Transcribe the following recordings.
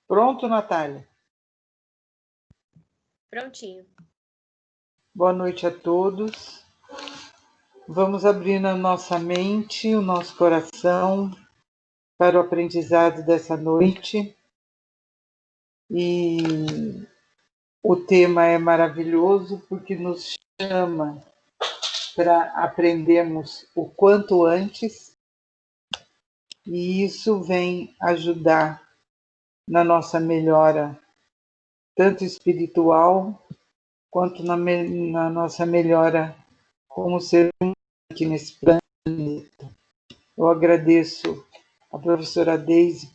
Pronto, Natália? Prontinho. Boa noite a todos. Vamos abrir a nossa mente, o nosso coração para o aprendizado dessa noite. E o tema é maravilhoso porque nos chama para aprendermos o quanto antes, e isso vem ajudar na nossa melhora, tanto espiritual quanto na nossa melhora como ser humano aqui nesse planeta. Eu agradeço a professora Deise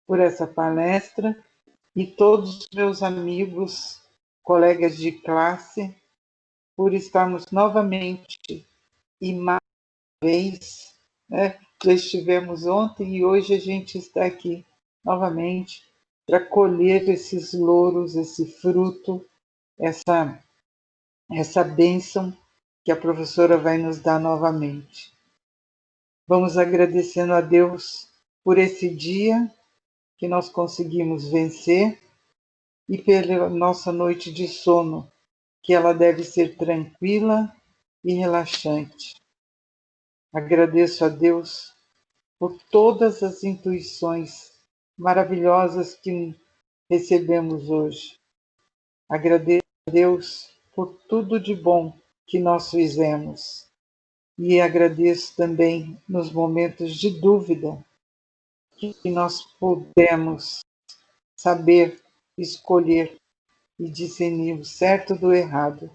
por essa palestra e todos os meus amigos, colegas de classe, por estarmos novamente e mais uma vez, né? Já estivemos ontem e hoje a gente está aqui novamente para colher esses louros, esse fruto, essa bênção que a professora vai nos dar novamente. Vamos agradecendo a Deus por esse dia que nós conseguimos vencer e pela nossa noite de sono, que ela deve ser tranquila e relaxante. Agradeço a Deus por todas as intuições maravilhosas que recebemos hoje. Agradeço a Deus por tudo de bom que nós fizemos. E agradeço também nos momentos de dúvida que nós pudemos saber escolher e discernir o certo do errado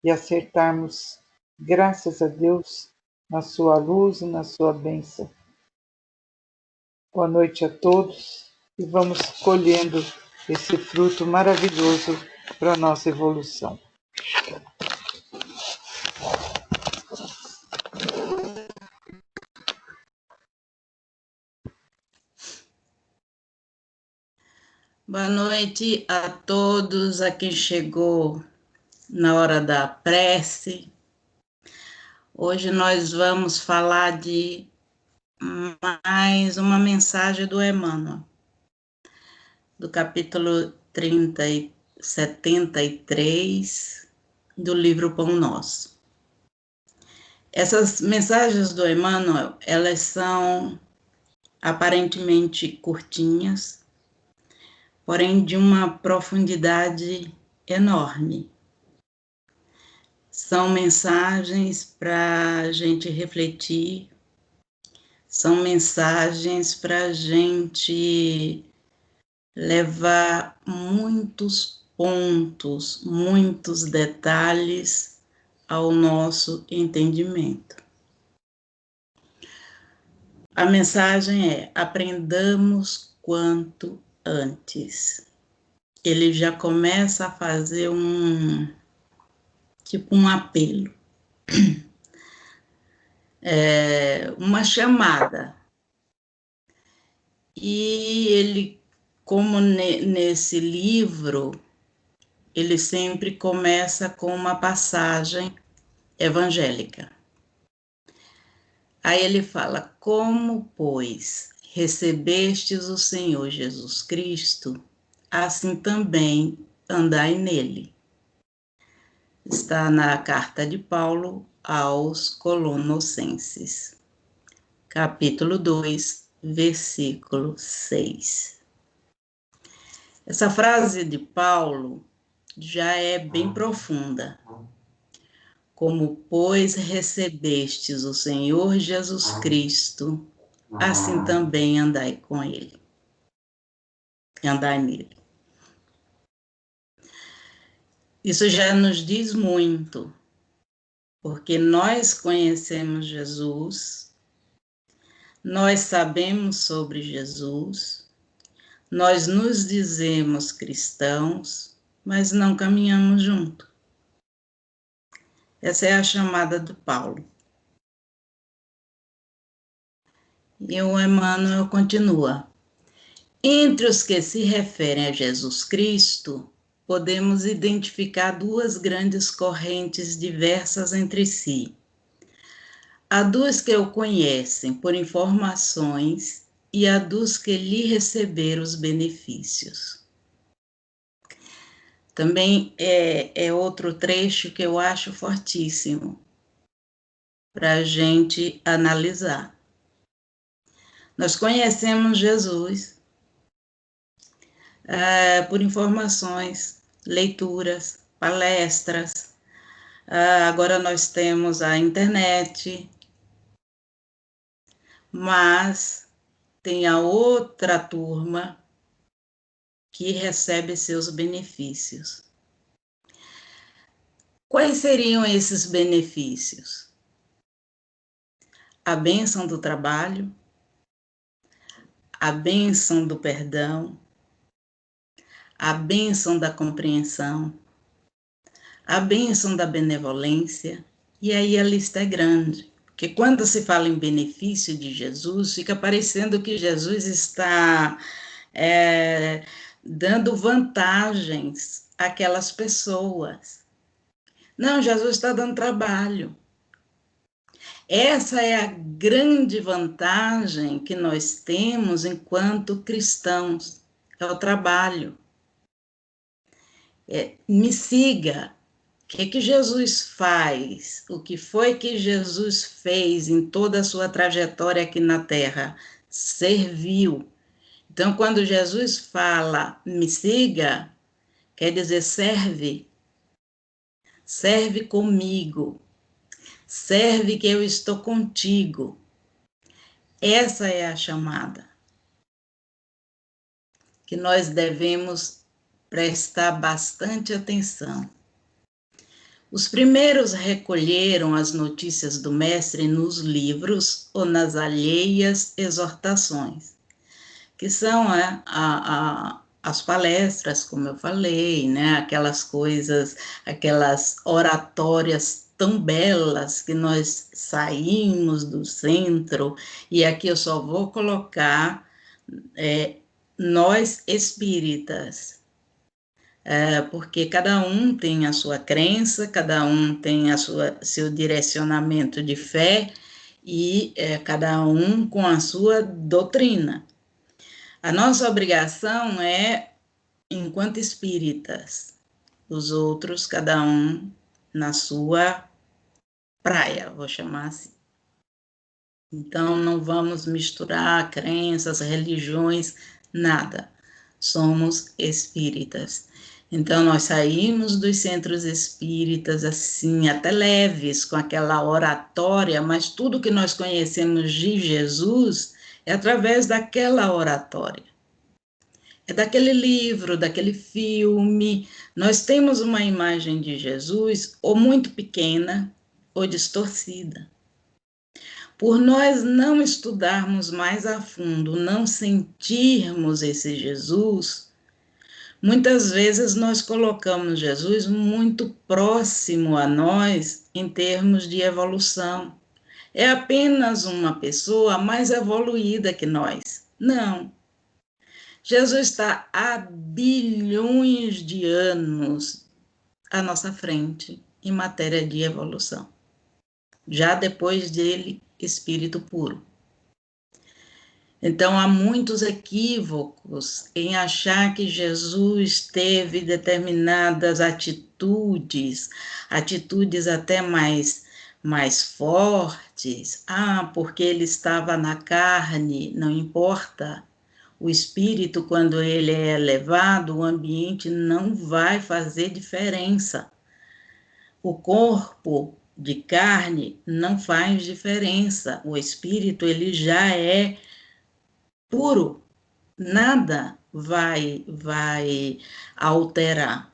e acertarmos, graças a Deus, na sua luz e na sua bênção. Boa noite a todos e vamos colhendo esse fruto maravilhoso para a nossa evolução. Boa noite a todos, a quem chegou na hora da prece. Hoje nós vamos falar de mais uma mensagem do Emmanuel, do capítulo 73 do livro Pão Nosso. Essas mensagens do Emmanuel, elas são aparentemente curtinhas, porém de uma profundidade enorme. São mensagens para a gente refletir, são mensagens para a gente levar muitos pontos, muitos detalhes ao nosso entendimento. A mensagem é: aprendamos quanto antes. Ele já começa a fazer um apelo, uma chamada. E ele, como nesse livro, ele sempre começa com uma passagem evangélica. Aí ele fala: como, pois, recebestes o Senhor Jesus Cristo, assim também andai nele. Está na carta de Paulo aos Colossenses, capítulo 2, versículo 6. Essa frase de Paulo já é bem profunda. Como, pois, recebestes o Senhor Jesus Cristo, assim também andai com ele. Andai nele. Isso já nos diz muito, porque nós conhecemos Jesus, nós sabemos sobre Jesus, nós nos dizemos cristãos, mas não caminhamos junto. Essa é a chamada do Paulo. E o Emmanuel continua: entre os que se referem a Jesus Cristo, podemos identificar duas grandes correntes diversas entre si. Há duas que o conhecem por informações e a dos que lhe receberam os benefícios. Também é outro trecho que eu acho fortíssimo para a gente analisar. Nós conhecemos Jesus por informações, leituras, palestras. Agora nós temos a internet, mas tem a outra turma que recebe seus benefícios. Quais seriam esses benefícios? A bênção do trabalho, a bênção do perdão, a bênção da compreensão, a bênção da benevolência, e aí a lista é grande. Porque quando se fala em benefício de Jesus, fica parecendo que Jesus está dando vantagens àquelas pessoas. Não, Jesus está dando trabalho. Essa é a grande vantagem que nós temos enquanto cristãos, é o trabalho. Me siga. O que Jesus faz? O que foi que Jesus fez em toda a sua trajetória aqui na Terra? Serviu. Então, quando Jesus fala, me siga, quer dizer, serve. Serve comigo. Serve que eu estou contigo. Essa é a chamada que nós devemos prestar bastante atenção. Os primeiros recolheram as notícias do Mestre nos livros ou nas alheias exortações, que são as palestras, como eu falei, né? Aquelas coisas, aquelas oratórias tão belas que nós saímos do centro, e aqui eu só vou colocar nós espíritas, porque cada um tem a sua crença, cada um tem seu direcionamento de fé, e cada um com a sua doutrina. A nossa obrigação é, enquanto espíritas, os outros, cada um na sua praia, vou chamar assim. Então, não vamos misturar crenças, religiões, nada. Somos espíritas. Então, nós saímos dos centros espíritas, assim, até leves, com aquela oratória, mas tudo que nós conhecemos de Jesus é através daquela oratória. É daquele livro, daquele filme. Nós temos uma imagem de Jesus ou muito pequena ou distorcida. Por nós não estudarmos mais a fundo, não sentirmos esse Jesus, muitas vezes nós colocamos Jesus muito próximo a nós em termos de evolução. É apenas uma pessoa mais evoluída que nós. Não. Jesus está há bilhões de anos à nossa frente em matéria de evolução. Já depois dele, espírito puro. Então, há muitos equívocos em achar que Jesus teve determinadas atitudes até mais fortes. Porque ele estava na carne, não importa. O espírito, quando ele é elevado, o ambiente não vai fazer diferença. O corpo de carne não faz diferença. O espírito, ele já é puro. Nada vai alterar.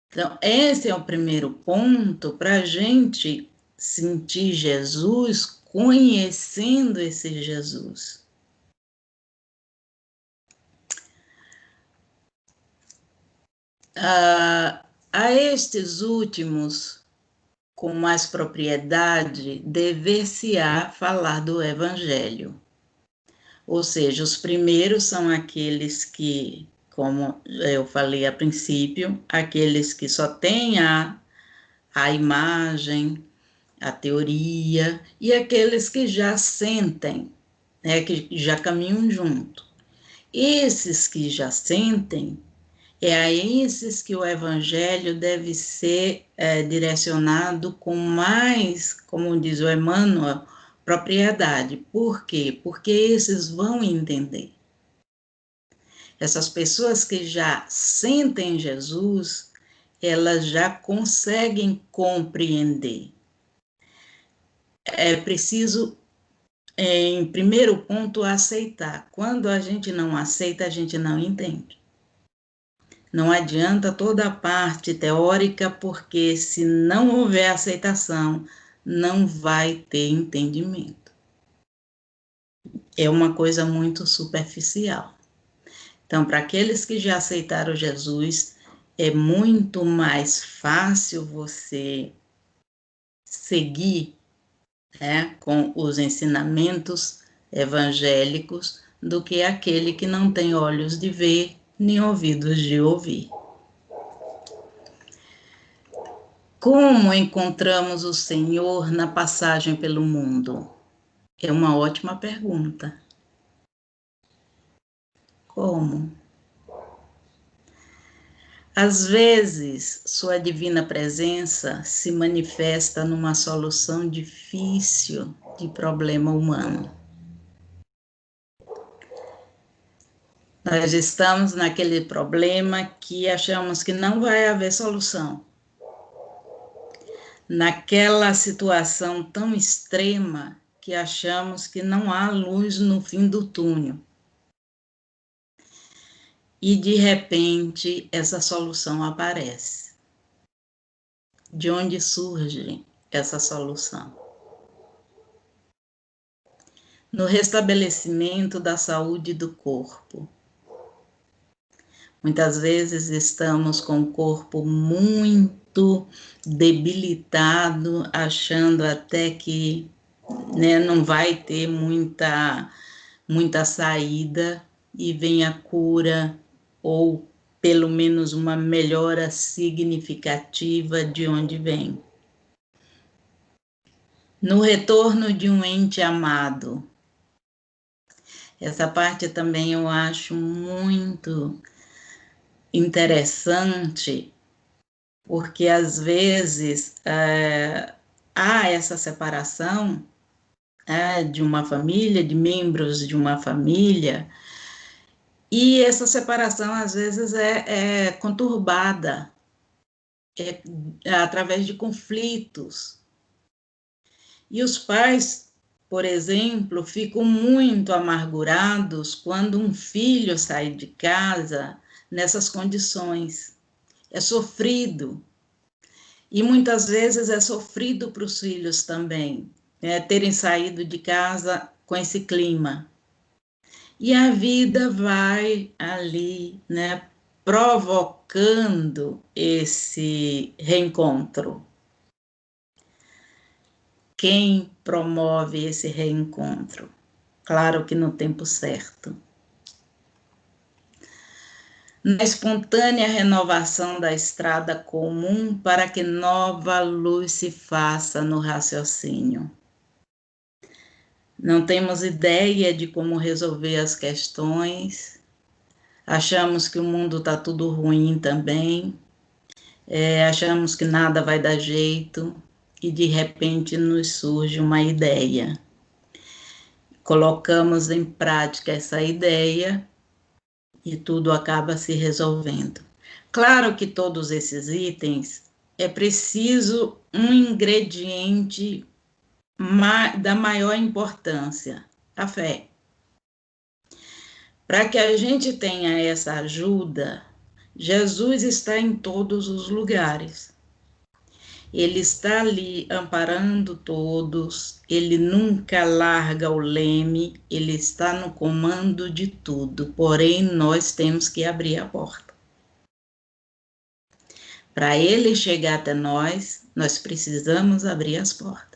Então, esse é o primeiro ponto para a gente sentir Jesus, conhecendo esse Jesus. A estes últimos, com mais propriedade, dever-se-á falar do Evangelho. Ou seja, os primeiros são aqueles que, como eu falei a princípio, aqueles que só têm a imagem, a teoria, e aqueles que já sentem né, que já caminham junto. Esses que já sentem, é a esses que o evangelho deve ser direcionado com mais, como diz o Emmanuel, propriedade. Por quê? Porque esses vão entender. Essas pessoas que já sentem Jesus, elas já conseguem compreender. É preciso, em primeiro ponto, aceitar. Quando a gente não aceita, a gente não entende. Não adianta toda a parte teórica, porque se não houver aceitação, não vai ter entendimento. É uma coisa muito superficial. Então, para aqueles que já aceitaram Jesus, é muito mais fácil você seguir, né, com os ensinamentos evangélicos do que aquele que não tem olhos de ver nem ouvidos de ouvir. Como encontramos o Senhor na passagem pelo mundo? É uma ótima pergunta. Como? Às vezes, sua divina presença se manifesta numa solução difícil de problema humano. Nós estamos naquele problema que achamos que não vai haver solução. Naquela situação tão extrema que achamos que não há luz no fim do túnel. E de repente essa solução aparece. De onde surge essa solução? No restabelecimento da saúde do corpo. Muitas vezes estamos com o corpo muito debilitado, achando até que, né, não vai ter muita saída, e vem a cura, ou pelo menos uma melhora significativa de onde vem. No retorno de um ente amado. Essa parte também eu acho muito interessante, porque às vezes há essa separação de uma família, de membros de uma família, e essa separação às vezes é conturbada através de conflitos. E os pais, por exemplo, ficam muito amargurados quando um filho sai de casa nessas condições. É sofrido. E muitas vezes é sofrido para os filhos também, terem saído de casa com esse clima. E a vida vai ali, né, provocando esse reencontro. Quem promove esse reencontro? Claro que no tempo certo. Na espontânea renovação da estrada comum para que nova luz se faça no raciocínio. Não temos ideia de como resolver as questões, achamos que o mundo está tudo ruim também, achamos que nada vai dar jeito, e de repente nos surge uma ideia. Colocamos em prática essa ideia e tudo acaba se resolvendo. Claro que todos esses itens é preciso um ingrediente da maior importância, a fé. Para que a gente tenha essa ajuda, Jesus está em todos os lugares. Ele está ali amparando todos, ele nunca larga o leme, ele está no comando de tudo, porém nós temos que abrir a porta. Para ele chegar até nós, nós precisamos abrir as portas.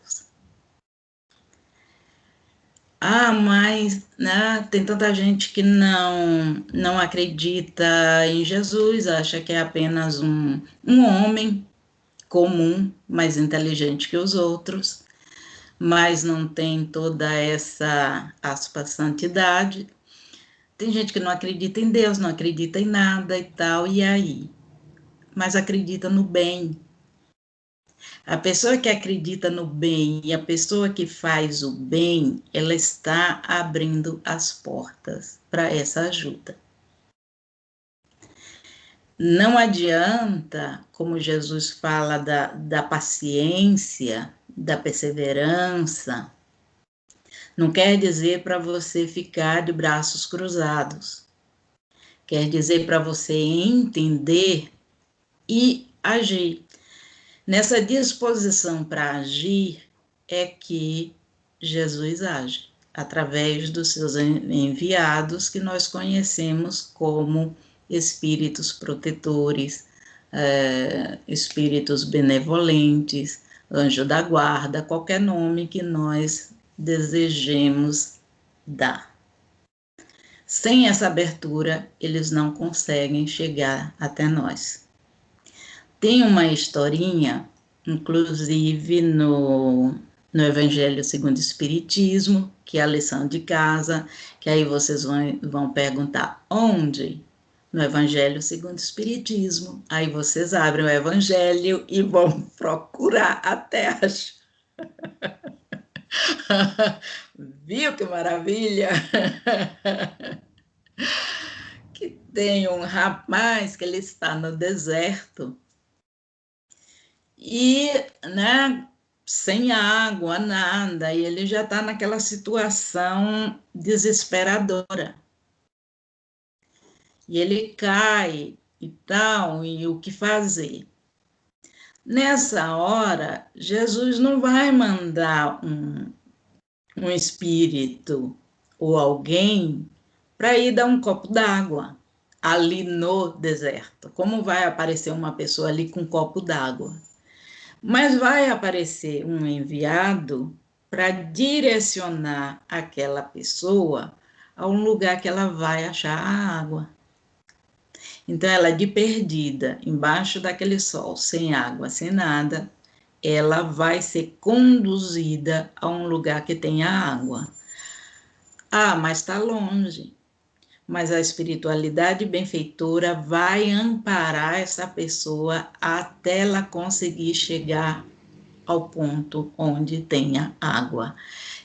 Mas tem tanta gente que não acredita em Jesus, acha que é apenas um homem comum, mais inteligente que os outros. mas não tem toda essa, aspas, santidade. Tem gente que não acredita em Deus, não acredita em nada e tal, e aí? Mas acredita no bem. A pessoa que acredita no bem e a pessoa que faz o bem, ela está abrindo as portas para essa ajuda. Não adianta, como Jesus fala da paciência, da perseverança, não quer dizer para você ficar de braços cruzados. Quer dizer para você entender e agir. Nessa disposição para agir é que Jesus age, através dos seus enviados, que nós conhecemos como espíritos protetores, espíritos benevolentes, anjo da guarda, qualquer nome que nós desejemos dar. Sem essa abertura, eles não conseguem chegar até nós. Tem uma historinha, inclusive no Evangelho segundo o Espiritismo, que é a lição de casa, que aí vocês vão perguntar onde? No Evangelho segundo o Espiritismo. Aí vocês abrem o Evangelho e vão procurar até achar. Viu que maravilha? Que tem um rapaz que ele está no deserto e, né, sem água, nada, e ele já está naquela situação desesperadora. E ele cai e tal, e o que fazer? Nessa hora, Jesus não vai mandar um espírito ou alguém para ir dar um copo d'água ali no deserto. Como vai aparecer uma pessoa ali com um copo d'água? Mas vai aparecer um enviado para direcionar aquela pessoa a um lugar que ela vai achar a água. Então, ela de perdida, embaixo daquele sol, sem água, sem nada, ela vai ser conduzida a um lugar que tenha água. Ah, mas está longe. Mas a espiritualidade benfeitora vai amparar essa pessoa até ela conseguir chegar ao ponto onde tenha água.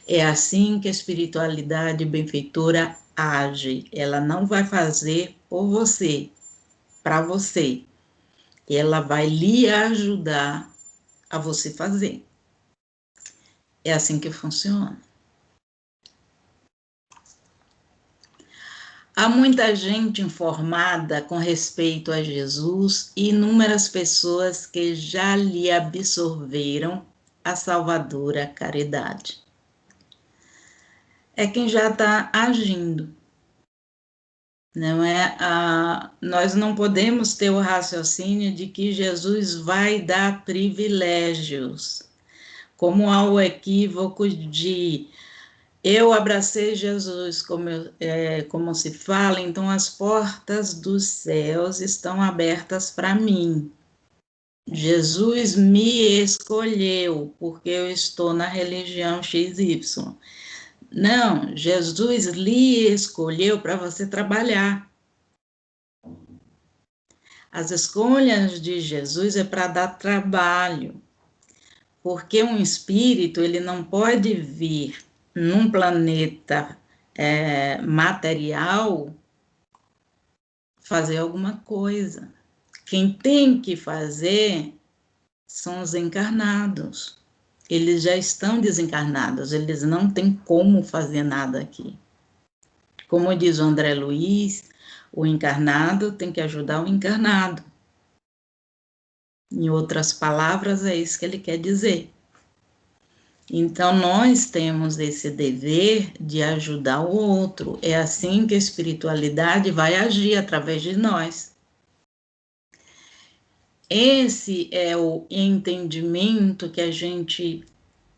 É assim que a espiritualidade benfeitora age. Ela não vai fazer por você, para você. Ela vai lhe ajudar a você fazer. É assim que funciona. Há muita gente informada com respeito a Jesus e inúmeras pessoas que já lhe absorveram a salvadora caridade. É quem já está agindo. Não é? Nós não podemos ter o raciocínio de que Jesus vai dar privilégios, como há o equívoco de eu abracei Jesus, como se fala, então as portas dos céus estão abertas para mim. Jesus me escolheu porque eu estou na religião XY. Não, Jesus lhe escolheu para você trabalhar. As escolhas de Jesus é para dar trabalho, porque um espírito ele não pode vir num planeta material fazer alguma coisa. Quem tem que fazer são os encarnados. Eles já estão desencarnados, eles não têm como fazer nada aqui. Como diz o André Luiz, o encarnado tem que ajudar o encarnado. Em outras palavras, é isso que ele quer dizer. Então, nós temos esse dever de ajudar o outro. É assim que a espiritualidade vai agir através de nós. Esse é o entendimento que a gente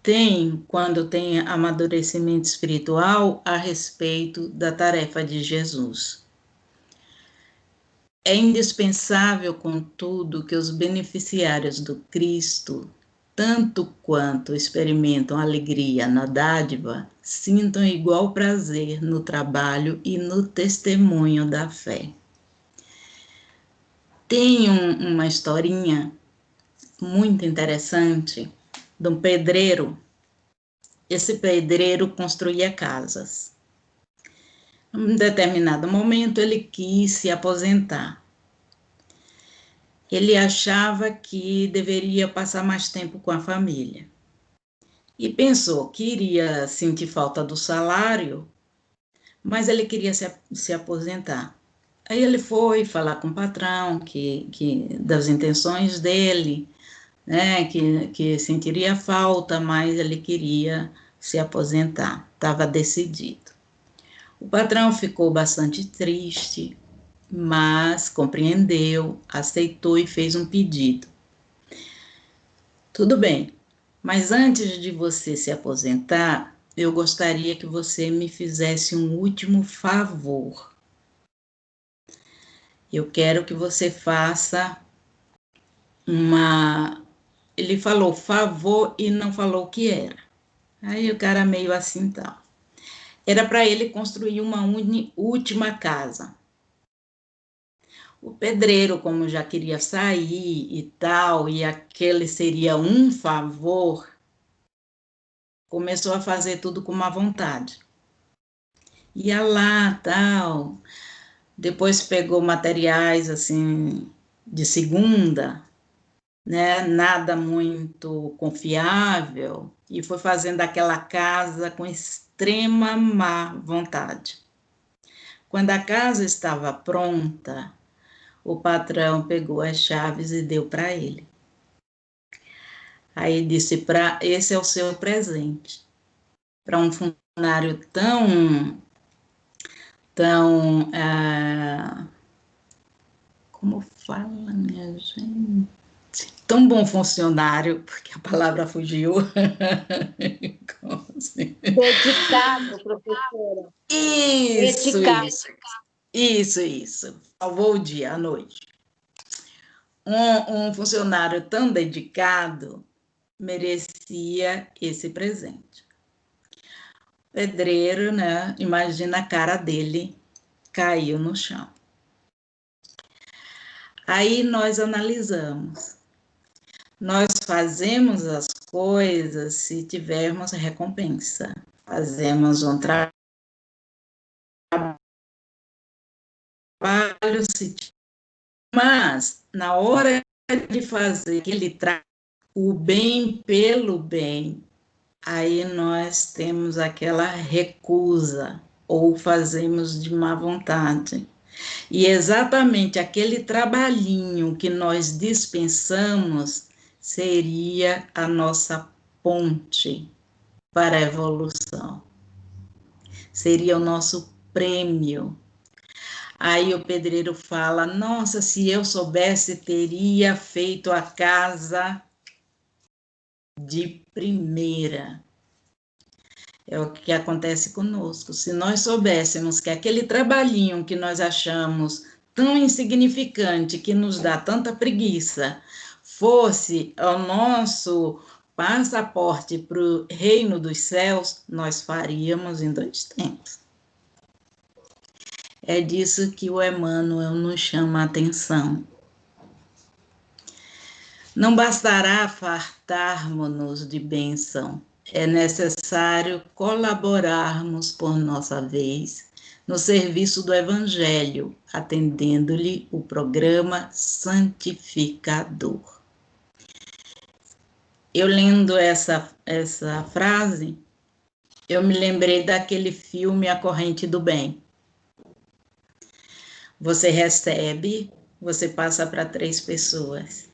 tem quando tem amadurecimento espiritual a respeito da tarefa de Jesus. É indispensável, contudo, que os beneficiários do Cristo tanto quanto experimentam alegria na dádiva, sintam igual prazer no trabalho e no testemunho da fé. Tem uma historinha muito interessante de um pedreiro. Esse pedreiro construía casas. Em um determinado momento, ele quis se aposentar. Ele achava que deveria passar mais tempo com a família. E pensou que iria sentir falta do salário, mas ele queria se aposentar. Aí ele foi falar com o patrão das intenções dele, né, que sentiria falta, mas ele queria se aposentar, estava decidido. O patrão ficou bastante triste, mas compreendeu, aceitou e fez um pedido. Tudo bem, mas antes de você se aposentar, eu gostaria que você me fizesse um último favor. Eu quero que você faça uma... Ele falou favor e não falou o que era. Aí o cara meio assim tal. Era para ele construir uma última casa. O pedreiro, como já queria sair e tal, e aquele seria um favor, começou a fazer tudo com má vontade. Ia lá, tal, depois pegou materiais, assim, de segunda, né, nada muito confiável, e foi fazendo aquela casa com extrema má vontade. Quando a casa estava pronta, o patrão pegou as chaves e deu para ele. Aí disse, esse é o seu presente. Para um funcionário como fala, minha gente? Tão bom funcionário, porque a palavra fugiu. Assim? Dedicado, professora. Isso, dedicado. Isso. Salvou o dia, à noite. Um funcionário tão dedicado merecia esse presente. O pedreiro, né? Imagina a cara dele, caiu no chão. Aí nós analisamos. Nós fazemos as coisas se tivermos recompensa. Fazemos um trabalho se mas na hora de fazer aquele o bem pelo bem, aí nós temos aquela recusa ou fazemos de má vontade. E exatamente aquele trabalhinho que nós dispensamos seria a nossa ponte para a evolução. Seria o nosso prêmio. Aí o pedreiro fala, nossa, se eu soubesse, teria feito a casa de primeira. É o que acontece conosco. Se nós soubéssemos que aquele trabalhinho que nós achamos tão insignificante, que nos dá tanta preguiça, fosse o nosso passaporte para o reino dos céus, nós faríamos em 2 tempos. É disso que o Emmanuel nos chama a atenção. Não bastará fartarmos-nos de bênção, é necessário colaborarmos por nossa vez no serviço do Evangelho, atendendo-lhe o programa santificador. Eu lendo essa frase, eu me lembrei daquele filme A Corrente do Bem. Você recebe, você passa para 3 pessoas.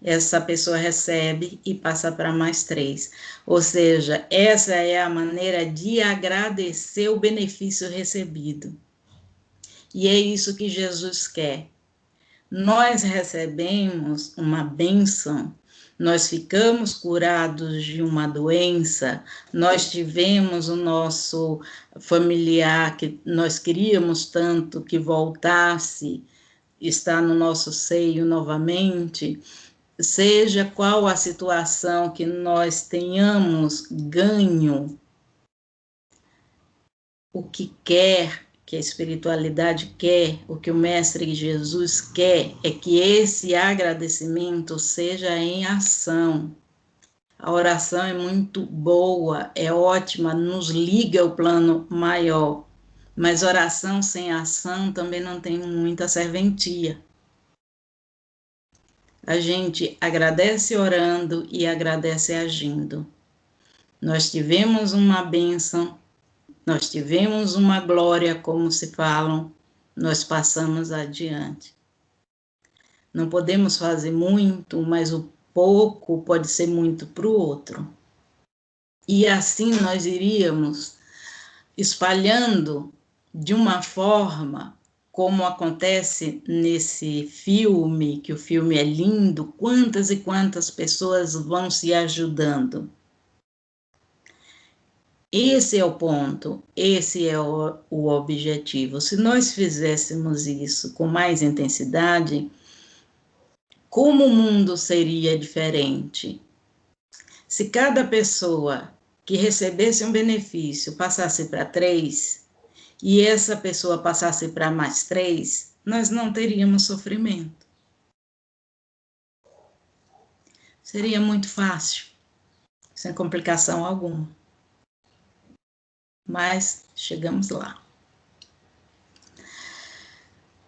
Essa pessoa recebe e passa para mais 3. Ou seja, essa é a maneira de agradecer o benefício recebido. E é isso que Jesus quer. Nós recebemos uma bênção, nós ficamos curados de uma doença, nós tivemos o nosso familiar que nós queríamos tanto que voltasse, está no nosso seio novamente. seja qual a situação que nós tenhamos ganho, o que quer, que a espiritualidade quer, o que o Mestre Jesus quer, é que esse agradecimento seja em ação. A oração é muito boa, é ótima, nos liga ao plano maior, mas oração sem ação também não tem muita serventia. A gente agradece orando e agradece agindo. Nós tivemos uma bênção, nós tivemos uma glória, como se falam, nós passamos adiante. Não podemos fazer muito, mas o pouco pode ser muito para o outro. E assim nós iríamos espalhando de uma forma, como acontece nesse filme, que o filme é lindo, quantas e quantas pessoas vão se ajudando. Esse é o ponto, esse é o objetivo. Se nós fizéssemos isso com mais intensidade, como o mundo seria diferente? Se cada pessoa que recebesse um benefício passasse para 3, e essa pessoa passasse para mais 3, nós não teríamos sofrimento. Seria muito fácil, sem complicação alguma. Mas chegamos lá.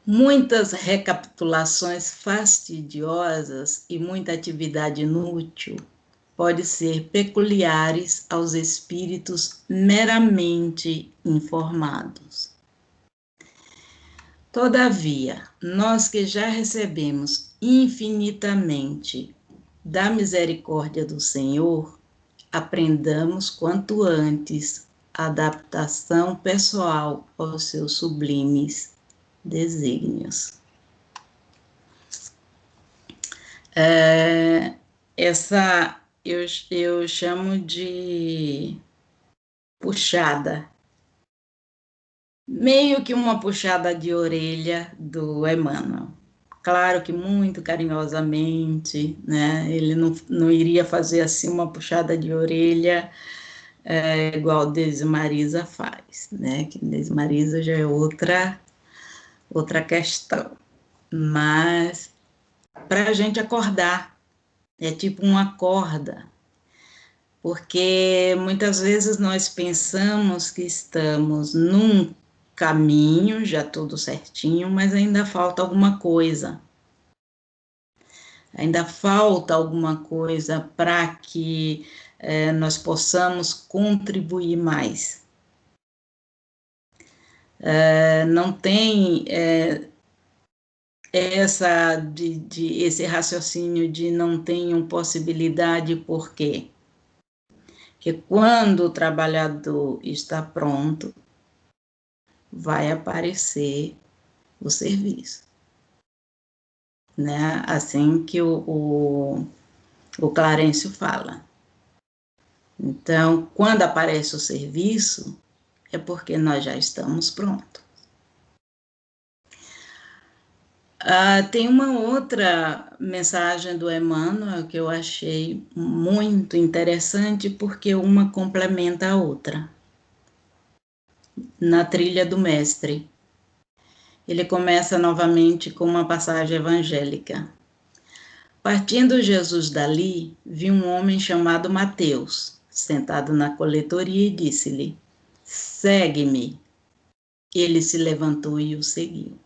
Muitas recapitulações fastidiosas e muita atividade inútil pode ser peculiares aos espíritos meramente informados. Todavia, nós que já recebemos infinitamente da misericórdia do Senhor, aprendamos quanto antes a adaptação pessoal aos seus sublimes desígnios. Essa eu chamo de puxada, meio que uma puxada de orelha do Emmanuel. Claro que muito carinhosamente, né? Ele não iria fazer assim uma puxada de orelha igual Deise Marisa faz, né? Que Deise Marisa já é outra questão. Mas para a gente acordar, é tipo uma corda, porque muitas vezes nós pensamos que estamos num caminho, já tudo certinho, mas ainda falta alguma coisa. Ainda falta alguma coisa para que nós possamos contribuir mais. Não tem esse raciocínio de não tenham possibilidade, por quê? Porque quando o trabalhador está pronto, vai aparecer o serviço. Né? Assim que o Clarencio fala. Então, quando aparece o serviço, é porque nós já estamos prontos. Tem uma outra mensagem do Emmanuel que eu achei muito interessante, porque uma complementa a outra. Na trilha do mestre. Ele começa novamente com uma passagem evangélica. Partindo Jesus dali, viu um homem chamado Mateus, sentado na coletoria, e disse-lhe: segue-me. Ele se levantou e o seguiu.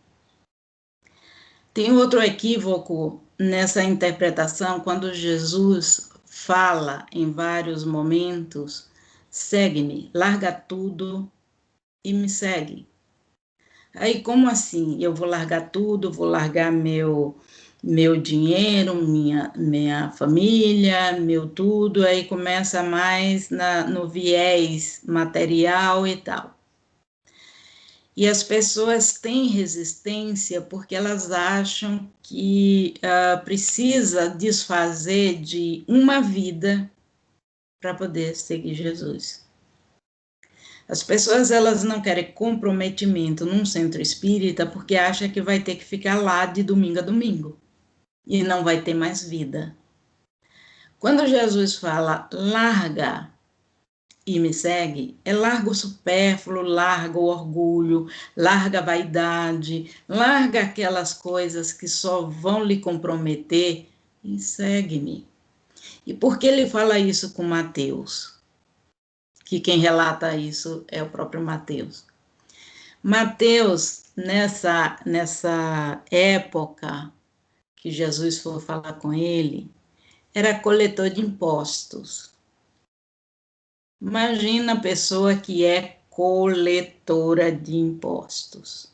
Tem outro equívoco nessa interpretação, quando Jesus fala em vários momentos: segue-me, larga tudo e me segue. Aí, como assim? Eu vou largar tudo, vou largar meu dinheiro, minha família, meu tudo, aí começa mais no viés material e tal. E as pessoas têm resistência porque elas acham que precisa desfazer de uma vida para poder seguir Jesus. As pessoas, elas não querem comprometimento num centro espírita porque acham que vai ter que ficar lá de domingo a domingo e não vai ter mais vida. Quando Jesus fala larga e me segue, é larga o supérfluo, larga o orgulho, larga a vaidade, larga aquelas coisas que só vão lhe comprometer e segue-me. E por que ele fala isso com Mateus? Que quem relata isso é o próprio Mateus. Mateus, nessa época que Jesus foi falar com ele, era coletor de impostos. Imagina a pessoa que é coletora de impostos.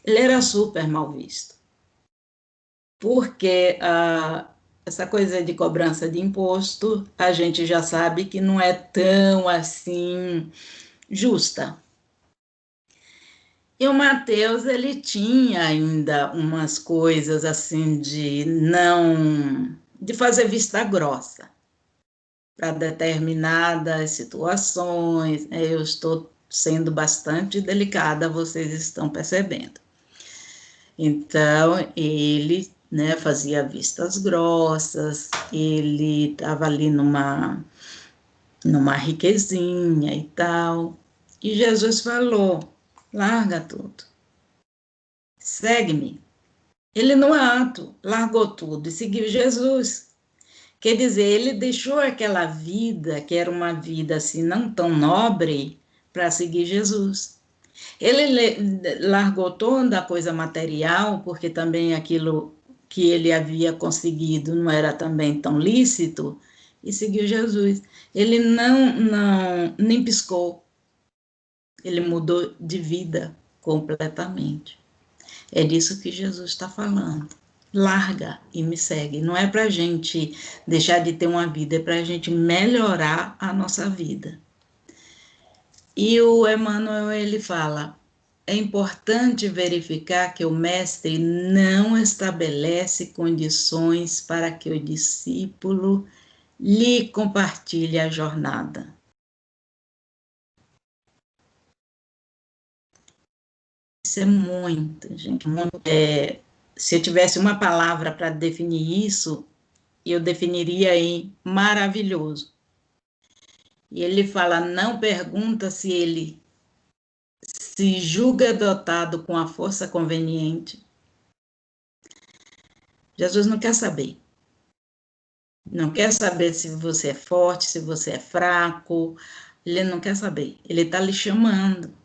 Ele era super mal visto, porque essa coisa de cobrança de imposto, a gente já sabe que não é tão assim justa. E o Mateus, ele tinha ainda umas coisas assim de fazer vista grossa para determinadas situações. Eu estou sendo bastante delicada, vocês estão percebendo. Então, ele, né, fazia vistas grossas, ele estava ali numa riquezinha e tal. E Jesus falou: larga tudo, segue-me. Ele, no ato, largou tudo e seguiu Jesus. Quer dizer, ele deixou aquela vida, que era uma vida assim não tão nobre, para seguir Jesus. Ele largou toda a coisa material, porque também aquilo que ele havia conseguido não era também tão lícito, e seguiu Jesus. Ele nem piscou, ele mudou de vida completamente. É disso que Jesus está falando. Larga e me segue. Não é para a gente deixar de ter uma vida, é para a gente melhorar a nossa vida. E o Emmanuel, ele fala: é importante verificar que o mestre não estabelece condições para que o discípulo lhe compartilhe a jornada. Isso é muito, gente, muito. Se eu tivesse uma palavra para definir isso, eu definiria em maravilhoso. E ele fala: não pergunta se ele se julga dotado com a força conveniente. Jesus não quer saber. Não quer saber se você é forte, se você é fraco. Ele não quer saber. Ele está lhe chamando.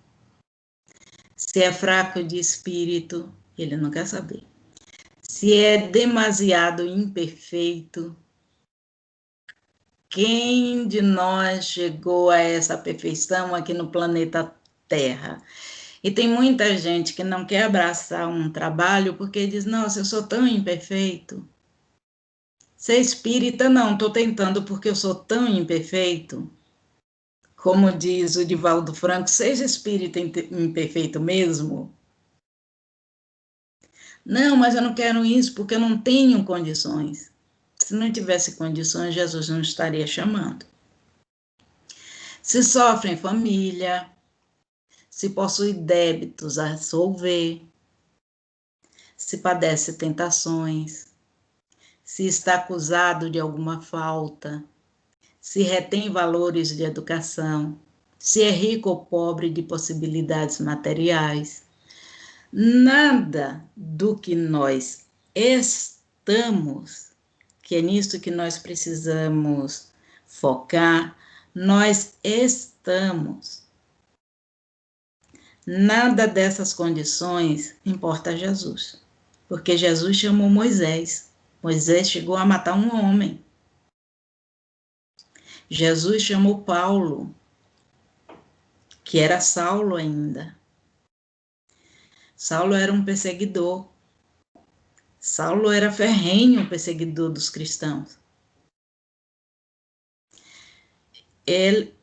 Se é fraco de espírito, ele não quer saber. Se é demasiado imperfeito, quem de nós chegou a essa perfeição aqui no planeta Terra? E tem muita gente que não quer abraçar um trabalho porque diz: nossa, eu sou tão imperfeito. Ser espírita, não, estou tentando porque eu sou tão imperfeito. Como diz o Divaldo Franco, seja espírita imperfeito mesmo. Não, mas eu não quero isso porque eu não tenho condições. Se não tivesse condições, Jesus não estaria chamando. Se sofre em família, se possui débitos a resolver, se padece tentações, se está acusado de alguma falta, se retém valores de educação, se é rico ou pobre de possibilidades materiais. Nada do que nós estamos, que é nisso que nós precisamos focar, nós estamos. Nada dessas condições importa a Jesus, porque Jesus chamou Moisés. Moisés chegou a matar um homem. Jesus chamou Paulo, que era Saulo ainda. Saulo era um perseguidor. Saulo era ferrenho perseguidor dos cristãos.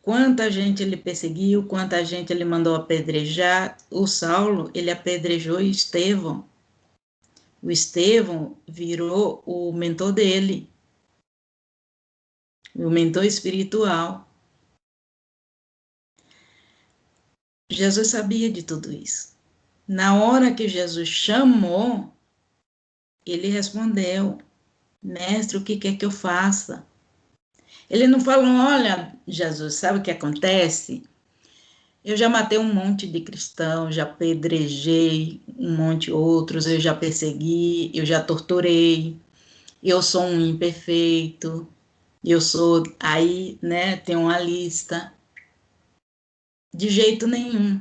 Quanta gente ele perseguiu, quanta gente ele mandou apedrejar. O Saulo, ele apedrejou Estevão. O Estevão virou o mentor dele, o mentor espiritual. Jesus sabia de tudo isso. Na hora que Jesus chamou, ele respondeu: mestre, o que quer que eu faça? Ele não falou, olha, Jesus, sabe o que acontece? Eu já matei um monte de cristãos, já apedrejei um monte de outros, eu já persegui, eu já torturei, eu sou um imperfeito, eu sou... Aí, né, tem uma lista. De jeito nenhum.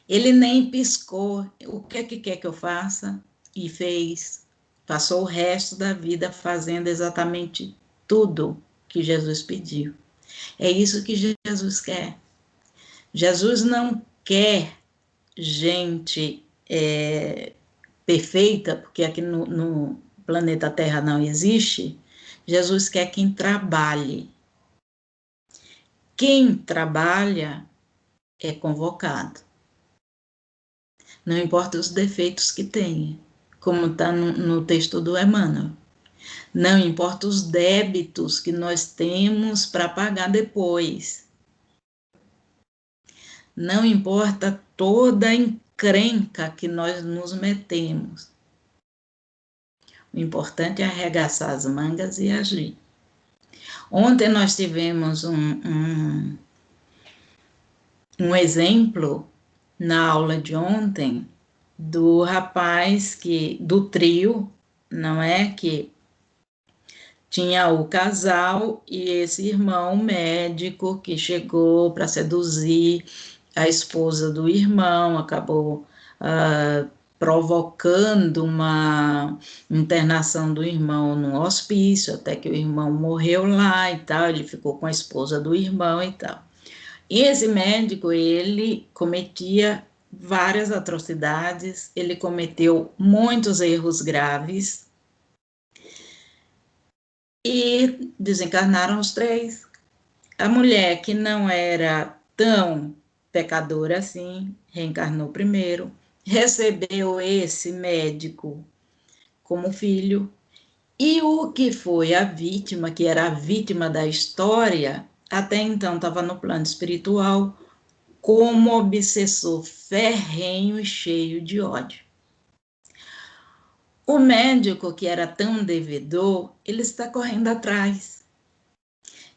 Ele nem piscou. O que é que quer que eu faça? E fez. Passou o resto da vida fazendo exatamente tudo que Jesus pediu. É isso que Jesus quer. Jesus não quer gente perfeita, porque aqui no planeta Terra não existe. Jesus quer quem trabalhe. Quem trabalha é convocado. Não importa os defeitos que tenha, como está no texto do Emmanuel. Não importa os débitos que nós temos para pagar depois. Não importa toda a encrenca que nós nos metemos. O importante é arregaçar as mangas e agir. Ontem nós tivemos um exemplo na aula de ontem do rapaz do trio, não é? Que tinha o casal e esse irmão médico que chegou para seduzir a esposa do irmão, acabou provocando uma internação do irmão no hospício, até que o irmão morreu lá e tal, ele ficou com a esposa do irmão e tal. E esse médico, ele cometia várias atrocidades, ele cometeu muitos erros graves e desencarnaram os três. A mulher, que não era tão pecadora assim, reencarnou primeiro, recebeu esse médico como filho, e o que foi a vítima, que era a vítima da história, até então estava no plano espiritual, como obsessor ferrenho e cheio de ódio. O médico, que era tão devedor, ele está correndo atrás.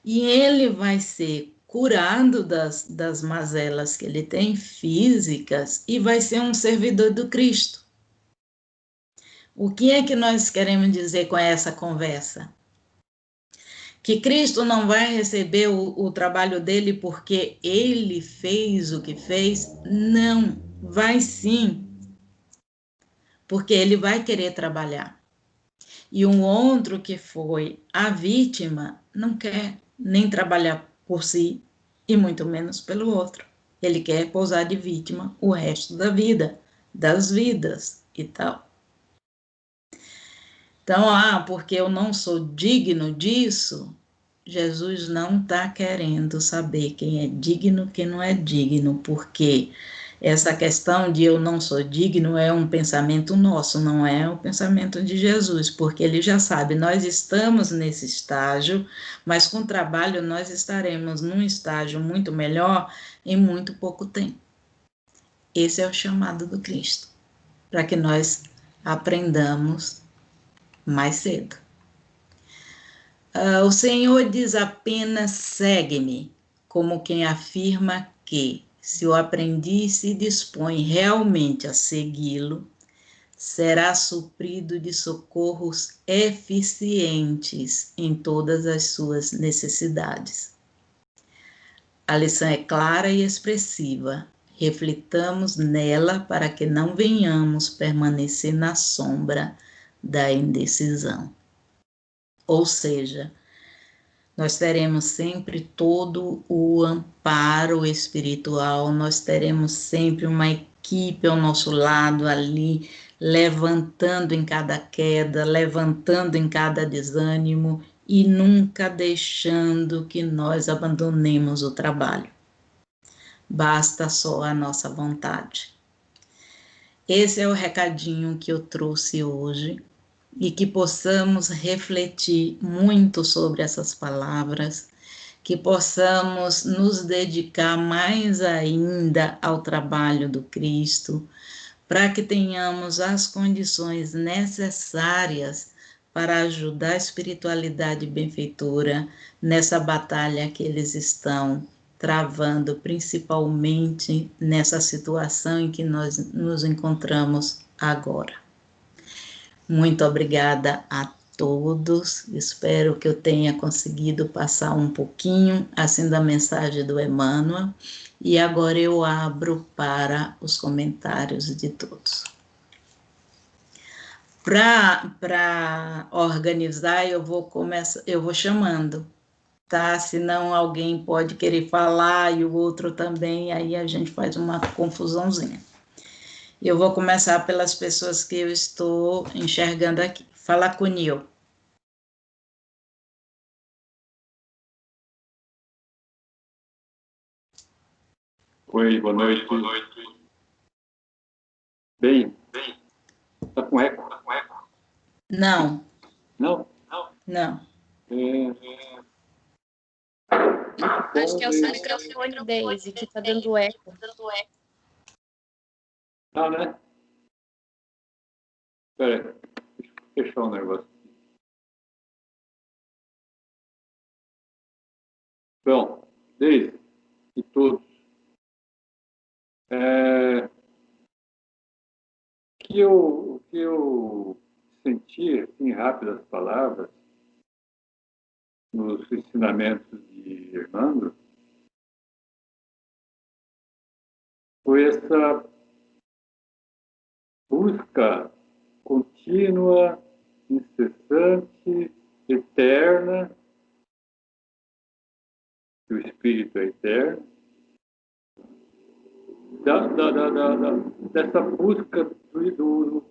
E ele vai ser curado das mazelas que ele tem físicas e vai ser um servidor do Cristo. O que é que nós queremos dizer com essa conversa? Que Cristo não vai receber o trabalho dele porque ele fez o que fez? Não, vai sim, porque ele vai querer trabalhar. E um outro que foi a vítima não quer nem trabalhar por si e muito menos pelo outro. Ele quer pousar de vítima o resto da vida, das vidas e tal. Então, porque eu não sou digno disso, Jesus não está querendo saber quem é digno e quem não é digno, porque essa questão de eu não sou digno é um pensamento nosso, não é o pensamento de Jesus, porque ele já sabe, nós estamos nesse estágio, mas com trabalho nós estaremos num estágio muito melhor em muito pouco tempo. Esse é o chamado do Cristo, para que nós aprendamos mais cedo. O Senhor diz apenas: segue-me, como quem afirma que, se o aprendiz se dispõe realmente a segui-lo, será suprido de socorros eficientes em todas as suas necessidades. A lição é clara e expressiva. Reflitamos nela para que não venhamos permanecer na sombra da indecisão. Ou seja, nós teremos sempre todo o amparo espiritual, nós teremos sempre uma equipe ao nosso lado ali, levantando em cada queda, levantando em cada desânimo e nunca deixando que nós abandonemos o trabalho. Basta só a nossa vontade. Esse é o recadinho que eu trouxe hoje. E que possamos refletir muito sobre essas palavras, que possamos nos dedicar mais ainda ao trabalho do Cristo, para que tenhamos as condições necessárias para ajudar a espiritualidade benfeitora nessa batalha que eles estão travando, principalmente nessa situação em que nós nos encontramos agora. Muito obrigada a todos, espero que eu tenha conseguido passar um pouquinho assim da mensagem do Emmanuel, e agora eu abro para os comentários de todos. Para organizar, eu vou chamando, tá? Senão alguém pode querer falar e o outro também, aí a gente faz uma confusãozinha. Eu vou começar pelas pessoas que eu estou enxergando aqui. Fala com o Nil. Oi, boa noite. Bem, tá com eco? Não. Não? Não. Acho que é o seu microfone, Daisy, que tá dando eco. Tá, né? Espera aí, deixa eu fechar um negócio. Bom, Deise e todos, o que eu senti, assim, rápidas palavras, nos ensinamentos de Hernando, foi essa busca contínua, incessante, eterna, que o Espírito é eterno, dessa busca do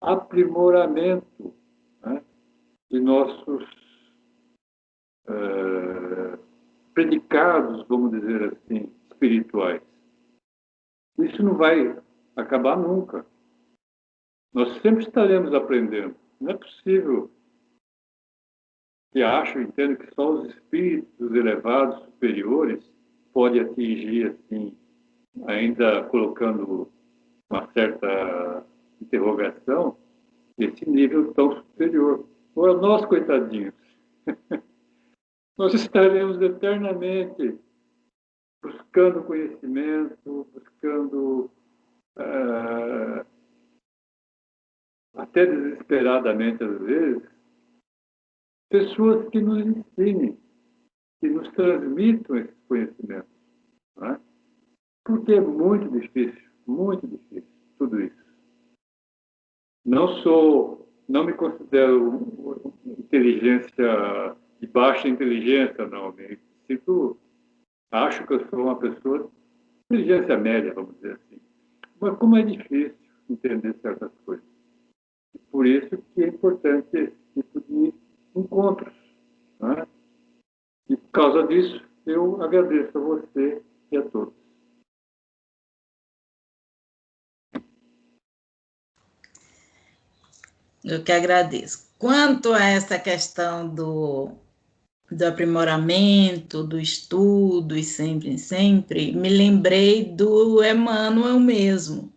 aprimoramento, né, de nossos predicados, vamos dizer assim, espirituais. Isso não vai acabar nunca. Nós sempre estaremos aprendendo. Não é possível que entendo que só os espíritos elevados, superiores, podem atingir, assim, ainda colocando uma certa interrogação, esse nível tão superior. Ora, nós, coitadinhos, nós estaremos eternamente buscando conhecimento, buscando até desesperadamente às vezes, pessoas que nos ensinem, que nos transmitam esses conhecimentos. Não é? Porque é muito difícil tudo isso. Não me considero inteligência de baixa inteligência, não. Acho que eu sou uma pessoa de inteligência média, vamos dizer assim. Mas como é difícil entender certas coisas. Por isso que é importante esse tipo de encontros. Né? E por causa disso, eu agradeço a você e a todos. Eu que agradeço. Quanto a essa questão do aprimoramento, do estudo e sempre, me lembrei do Emmanuel mesmo,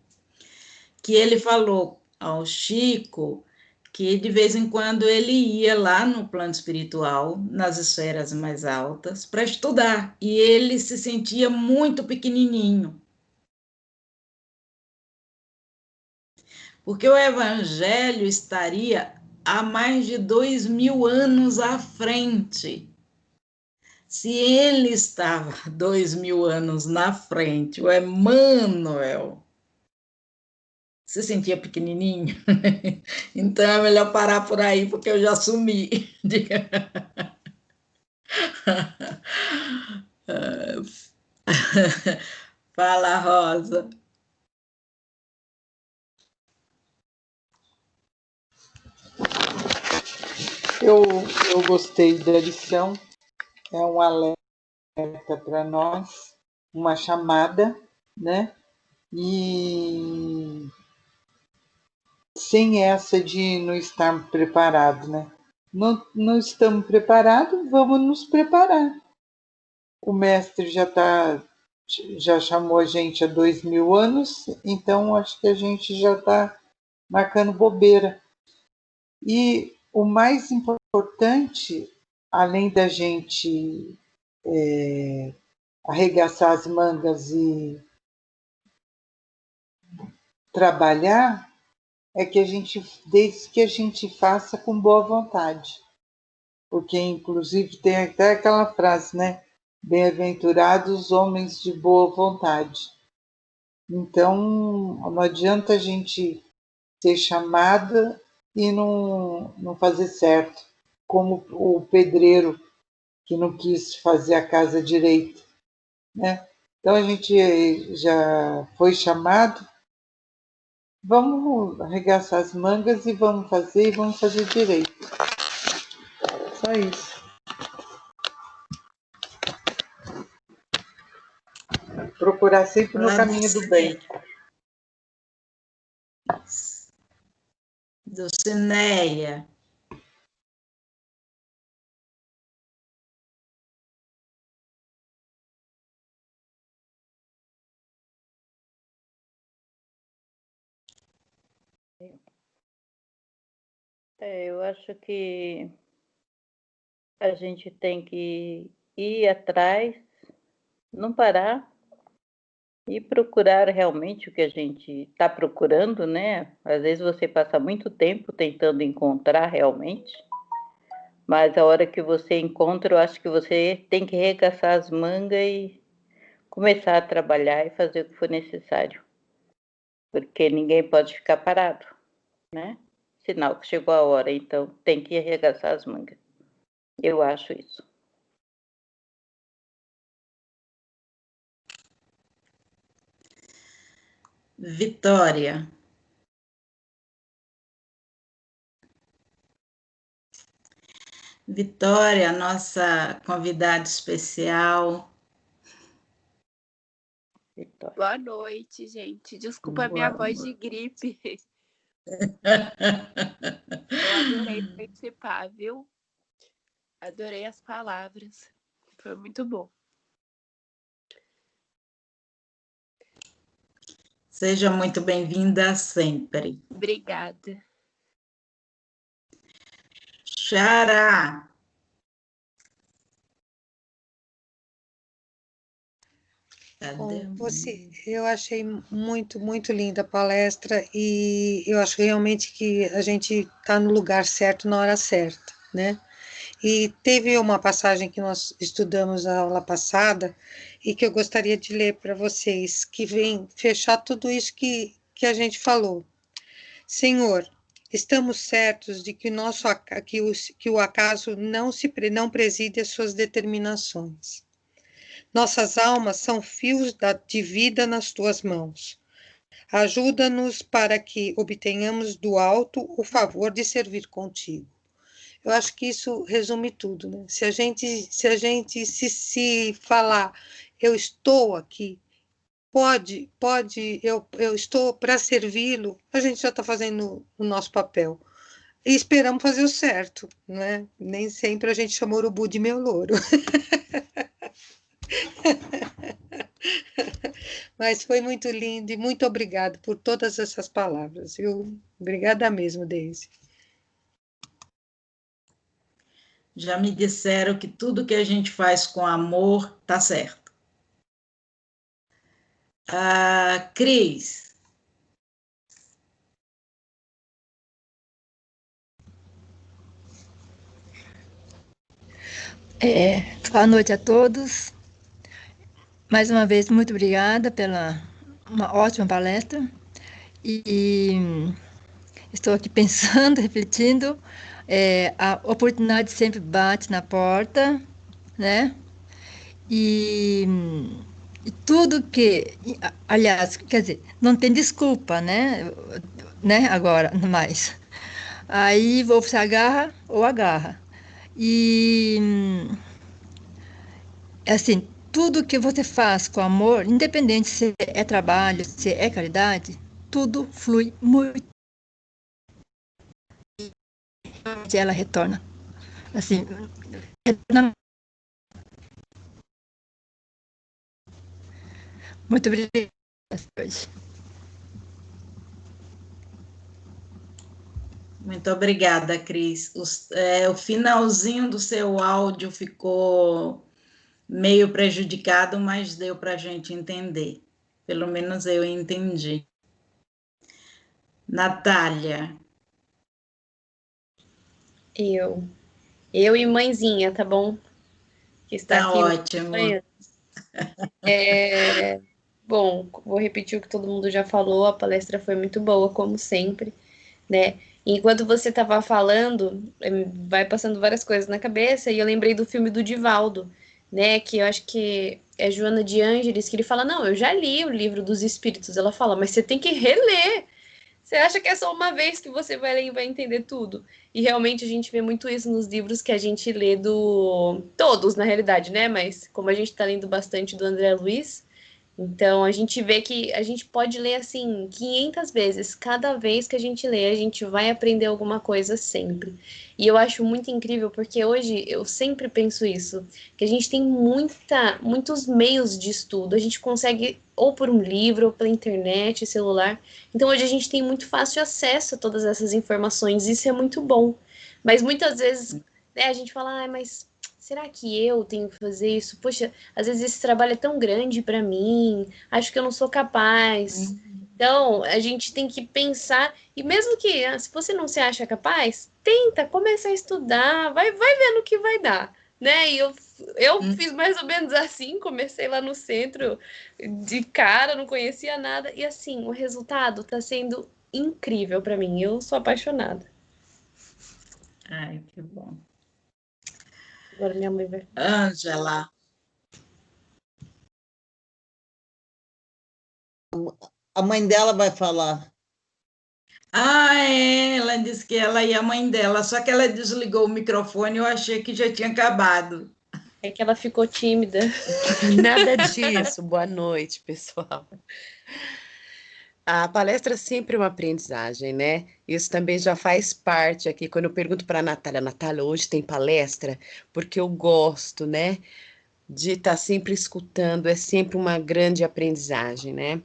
que ele falou ao Chico que de vez em quando ele ia lá no plano espiritual, nas esferas mais altas, para estudar, e ele se sentia muito pequenininho. Porque o Evangelho estaria há mais de 2000 anos à frente. Se ele estava 2000 anos na frente, o Emmanuel se sentia pequenininho, então é melhor parar por aí, porque eu já sumi. Fala, Rosa. Eu gostei da lição, é um alerta para nós, uma chamada, né? E sem essa de não estar preparado, né? Não estamos preparados, vamos nos preparar. O mestre já chamou a gente há 2000 anos, então acho que a gente já está marcando bobeira. E o mais importante, além da gente arregaçar as mangas e trabalhar, é que desde que a gente faça com boa vontade. Porque, inclusive, tem até aquela frase, né? Bem-aventurados os homens de boa vontade. Então, não adianta a gente ser chamada e não fazer certo, como o pedreiro que não quis fazer a casa direito, né? Então, a gente já foi chamado, vamos arregaçar as mangas e vamos fazer direito. Só isso. Procurar sempre no caminho do bem. Dulcineia. Eu acho que a gente tem que ir atrás, não parar e procurar realmente o que a gente está procurando, né? Às vezes você passa muito tempo tentando encontrar realmente, mas a hora que você encontra, eu acho que você tem que arregaçar as mangas e começar a trabalhar e fazer o que for necessário, porque ninguém pode ficar parado, né? Sinal que chegou a hora, então tem que arregaçar as mangas. Eu acho isso. Vitória. Vitória, nossa convidada especial. Vitória. Boa noite, gente. Desculpa a minha voz de gripe. Eu adorei participar, viu? Adorei as palavras. Foi muito bom. Seja muito bem-vinda sempre. Obrigada. Xará. Bom, eu achei muito, muito linda a palestra e eu acho realmente que a gente está no lugar certo na hora certa, né? E teve uma passagem que nós estudamos na aula passada e que eu gostaria de ler para vocês, que vem fechar tudo isso que a gente falou. Senhor, estamos certos de que o acaso não preside as suas determinações. Nossas almas são fios de vida nas tuas mãos. Ajuda-nos para que obtenhamos do alto o favor de servir contigo. Eu acho que isso resume tudo, né? Se a gente se falar, eu estou aqui, eu estou para servi-lo, a gente já está fazendo o nosso papel. E esperamos fazer o certo, né? Nem sempre a gente chama urubu de meu louro. Mas foi muito lindo e muito obrigado por todas essas palavras, viu? Obrigada mesmo, Deise. Já me disseram que tudo que a gente faz com amor tá certo. Cris. Boa noite a todos. Mais uma vez, muito obrigada pela uma ótima palestra. E estou aqui pensando, refletindo. A oportunidade sempre bate na porta, né? E, e tudo que, aliás, quer dizer, não tem desculpa, né? Agora, mais. Aí ou se agarra ou agarra. E assim, tudo que você faz com amor, independente se é trabalho, se é caridade, tudo flui muito. E ela retorna. Assim, retorna. Muito obrigada. Muito obrigada, Cris. O finalzinho do seu áudio ficou meio prejudicado, mas deu para a gente entender. Pelo menos eu entendi. Natália. Eu e mãezinha, tá bom? Que está Tá aqui ótimo. Bom, vou repetir o que todo mundo já falou, a palestra foi muito boa, como sempre, né? Enquanto você estava falando, vai passando várias coisas na cabeça, e eu lembrei do filme do Divaldo, né? Que eu acho que é Joana de Ângeles, que ele fala, não, eu já li o livro dos Espíritos. Ela fala, mas você tem que reler. Você acha que é só uma vez que você vai ler e vai entender tudo? E realmente a gente vê muito isso nos livros que a gente lê do... Todos, na realidade, né? Mas como a gente está lendo bastante do André Luiz, então a gente vê que a gente pode ler assim 500 vezes. Cada vez que a gente lê, a gente vai aprender alguma coisa sempre. E eu acho muito incrível porque hoje eu sempre penso isso, que a gente tem muitos meios de estudo. A gente consegue ou por um livro, ou pela internet, celular. Então hoje a gente tem muito fácil acesso a todas essas informações. Isso é muito bom. Mas muitas vezes, né, a gente fala, ah, mas será que eu tenho que fazer isso? Poxa, às vezes esse trabalho é tão grande para mim, acho que eu não sou capaz. Então, a gente tem que pensar, e mesmo que se você não se acha capaz, tenta, começa a estudar, vai vendo o que vai dar, né? E eu fiz mais ou menos assim, comecei lá no centro, de cara, não conhecia nada, e assim, o resultado tá sendo incrível para mim, eu sou apaixonada. Ai, que bom. Agora minha mãe vai... Ângela. A mãe dela vai falar. Ah, é, ela disse que ela e a mãe dela, só que ela desligou o microfone, eu achei que já tinha acabado. É que ela ficou tímida. Nada disso. Boa noite, pessoal. A palestra é sempre uma aprendizagem, né? Isso também já faz parte aqui. Quando eu pergunto para a Natália, hoje tem palestra? Porque eu gosto, né? De estar sempre escutando, é sempre uma grande aprendizagem, né?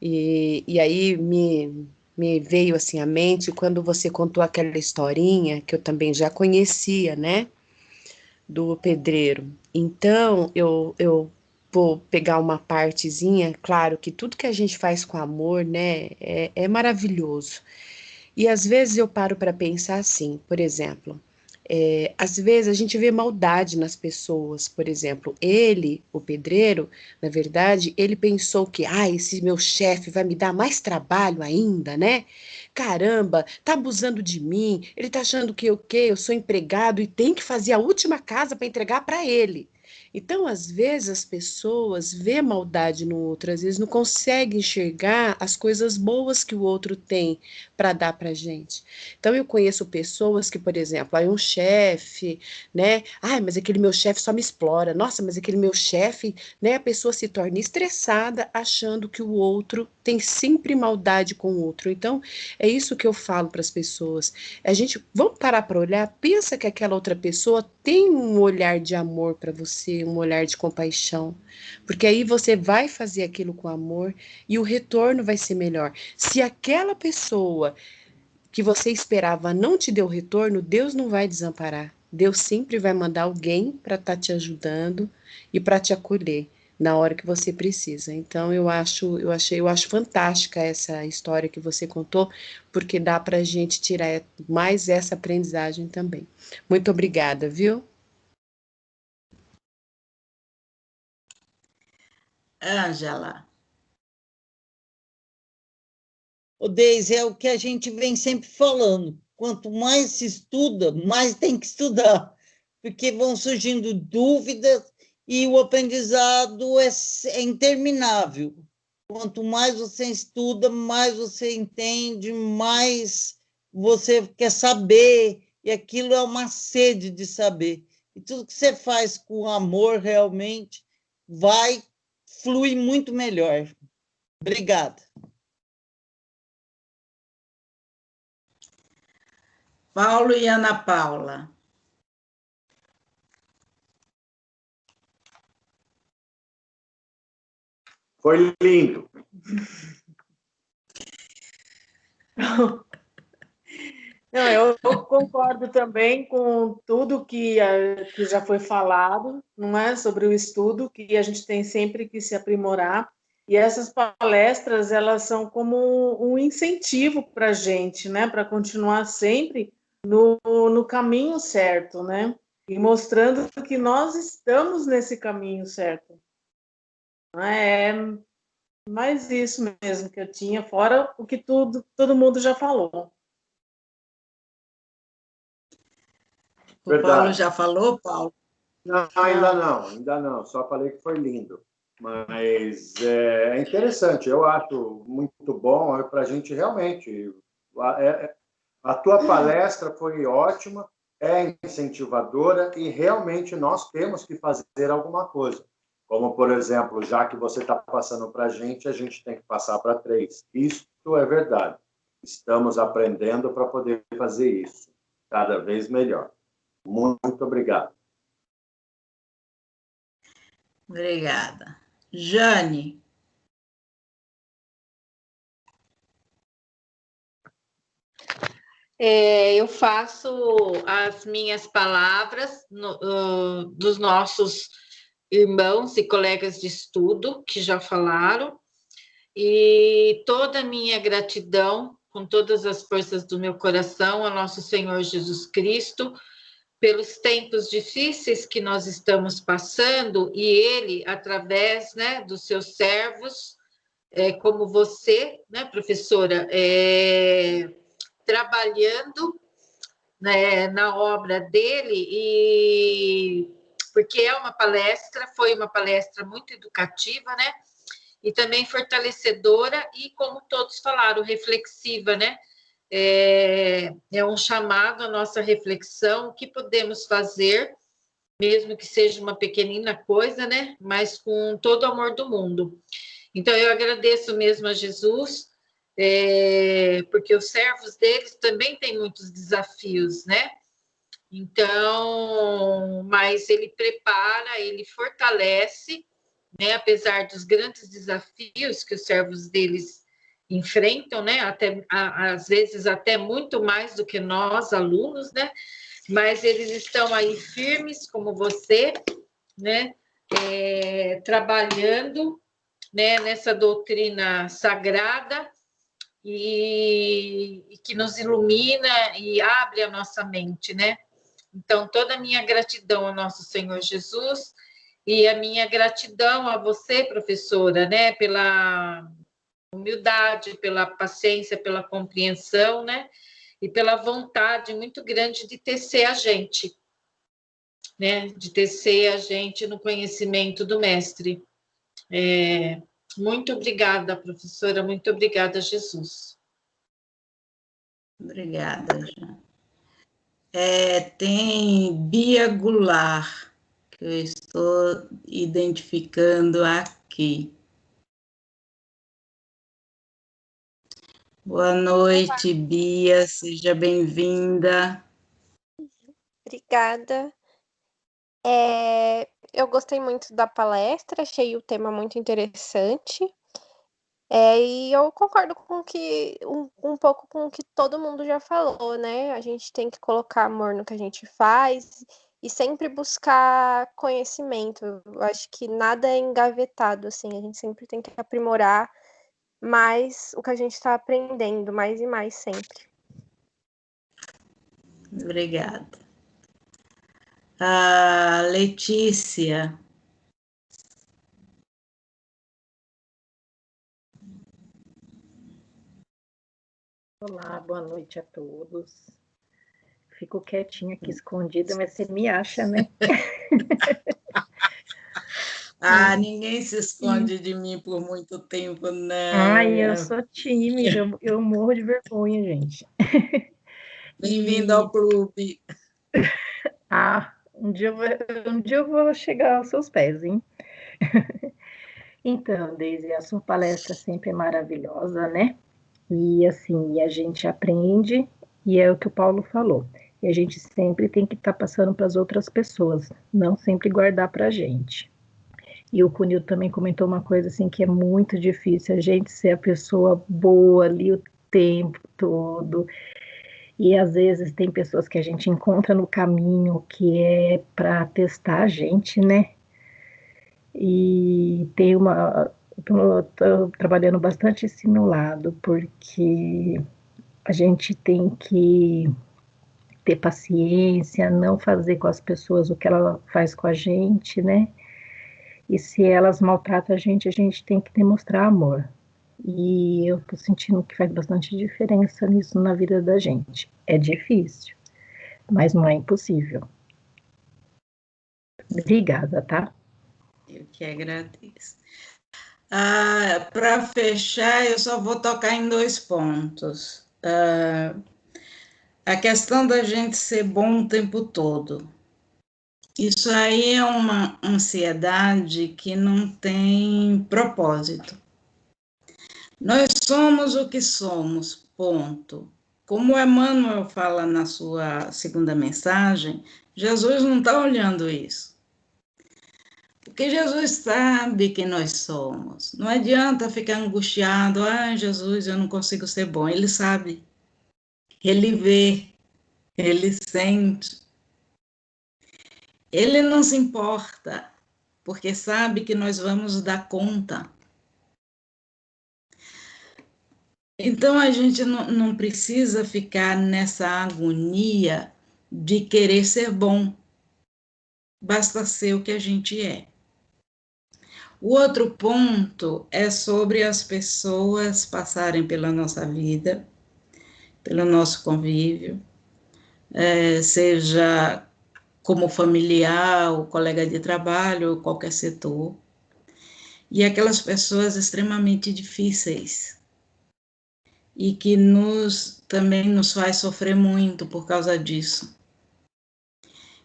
E aí me veio assim à mente quando você contou aquela historinha que eu também já conhecia, né? Do pedreiro. Então, eu vou pegar uma partezinha, claro que tudo que a gente faz com amor, né, é maravilhoso. E às vezes eu paro para pensar assim, por exemplo, às vezes a gente vê maldade nas pessoas, por exemplo, ele, o pedreiro, na verdade, ele pensou que, esse meu chefe vai me dar mais trabalho ainda, né? Caramba, tá abusando de mim, ele tá achando que eu sou empregado e tem que fazer a última casa para entregar para ele. Então, às vezes, as pessoas vê maldade no outro, às vezes não conseguem enxergar as coisas boas que o outro tem para dar para gente. Então, eu conheço pessoas que, por exemplo, aí um chefe, né? Mas aquele meu chefe só me explora. Nossa, mas aquele meu chefe, né? A pessoa se torna estressada achando que o outro tem sempre maldade com o outro. Então, é isso que eu falo para as pessoas. Vamos parar para olhar, pensa que aquela outra pessoa tem um olhar de amor para você, um olhar de compaixão, porque aí você vai fazer aquilo com amor e o retorno vai ser melhor. Se aquela pessoa que você esperava não te deu retorno, Deus não vai desamparar. Deus sempre vai mandar alguém para estar te ajudando e para te acolher na hora que você precisa. Então eu acho fantástica essa história que você contou, porque dá para a gente tirar mais essa aprendizagem também. Muito obrigada, viu? Ângela. O Deise, é o que a gente vem sempre falando. Quanto mais se estuda, mais tem que estudar, porque vão surgindo dúvidas e o aprendizado é interminável. Quanto mais você estuda, mais você entende, mais você quer saber, e aquilo é uma sede de saber. E tudo que você faz com amor realmente vai fluir muito melhor. Obrigada. Paulo e Ana Paula. Foi lindo. Não, eu concordo também com tudo que já foi falado, não é, sobre o estudo, que a gente tem sempre que se aprimorar. E essas palestras, elas são como um incentivo para a gente, né, para continuar sempre no caminho certo, né, e mostrando que nós estamos nesse caminho certo. É mais isso mesmo que eu tinha, fora o que todo mundo já falou. O Paulo já falou, Paulo? Não, ainda não. Só falei que foi lindo. Mas é interessante, eu acho muito bom para a gente realmente. A tua palestra foi ótima, é incentivadora e realmente nós temos que fazer alguma coisa. Como, por exemplo, já que você está passando para a gente tem que passar para 3. Isso é verdade. Estamos aprendendo para poder fazer isso cada vez melhor. Muito obrigado. Obrigada. Jane. Eu faço as minhas palavras dos nossos irmãos e colegas de estudo que já falaram, e toda a minha gratidão, com todas as forças do meu coração, ao nosso Senhor Jesus Cristo, pelos tempos difíceis que nós estamos passando, e Ele, através, né, dos seus servos, como você, né, professora, trabalhando, né, na obra dele, e porque foi uma palestra muito educativa, né, e também fortalecedora, e como todos falaram, reflexiva, né, é um chamado à nossa reflexão, o que podemos fazer, mesmo que seja uma pequenina coisa, né, mas com todo o amor do mundo. Então, eu agradeço mesmo a Jesus, porque os servos deles também têm muitos desafios, né? Então, mas ele prepara, ele fortalece, né? Apesar dos grandes desafios que os servos deles enfrentam, né? Às vezes até muito mais do que nós, alunos, né? Mas eles estão aí firmes, como você, né? Trabalhando, né? Nessa doutrina sagrada, e que nos ilumina e abre a nossa mente, né? Então, toda a minha gratidão ao nosso Senhor Jesus, e a minha gratidão a você, professora, né? Pela humildade, pela paciência, pela compreensão, né? E pela vontade muito grande de tecer a gente, né? De tecer a gente no conhecimento do Mestre. Muito obrigada, professora, muito obrigada, Jesus. Obrigada, Jane. Tem Bia Goulart, que eu estou identificando aqui. Boa noite, Bia, seja bem-vinda. Obrigada. Eu gostei muito da palestra, achei o tema muito interessante. E eu concordo com que um pouco com o que todo mundo já falou, né? A gente tem que colocar amor no que a gente faz e sempre buscar conhecimento. Eu acho que nada é engavetado, assim, a gente sempre tem que aprimorar mais o que a gente está aprendendo, mais e mais sempre. Obrigada. Letícia. Olá, boa noite a todos. Fico quietinha aqui, escondida, mas você me acha, né? Ninguém se esconde de mim por muito tempo, não. Ai, eu sou tímida, eu morro de vergonha, gente. Bem-vindo ao clube. Um dia eu vou chegar aos seus pés, hein? Então, Deise, a sua palestra sempre é maravilhosa, né? E assim, a gente aprende, e é o que o Paulo falou. E a gente sempre tem que estar passando para as outras pessoas, não sempre guardar para a gente. E o Cunil também comentou uma coisa assim, que é muito difícil a gente ser a pessoa boa ali o tempo todo. E às vezes tem pessoas que a gente encontra no caminho que é para testar a gente, né? E tem uma. Estou trabalhando bastante esse meu lado, porque a gente tem que ter paciência, não fazer com as pessoas o que ela faz com a gente, né? E se elas maltratam a gente tem que demonstrar amor. E eu tô sentindo que faz bastante diferença nisso na vida da gente. É difícil, mas não é impossível. Obrigada, tá? Eu que agradeço. Para fechar, eu só vou tocar em 2 pontos. A questão da gente ser bom o tempo todo. Isso aí é uma ansiedade que não tem propósito. Nós somos o que somos, ponto. Como Emmanuel fala na sua segunda mensagem, Jesus não está olhando isso. Porque Jesus sabe quem nós somos. Não adianta ficar angustiado, Jesus, eu não consigo ser bom. Ele sabe. Ele vê. Ele sente. Ele não se importa, porque sabe que nós vamos dar conta. Então, a gente não precisa ficar nessa agonia de querer ser bom. Basta ser o que a gente é. O outro ponto é sobre as pessoas passarem pela nossa vida, pelo nosso convívio, seja como familiar, ou colega de trabalho, ou qualquer setor, e aquelas pessoas extremamente difíceis, e que também nos faz sofrer muito por causa disso.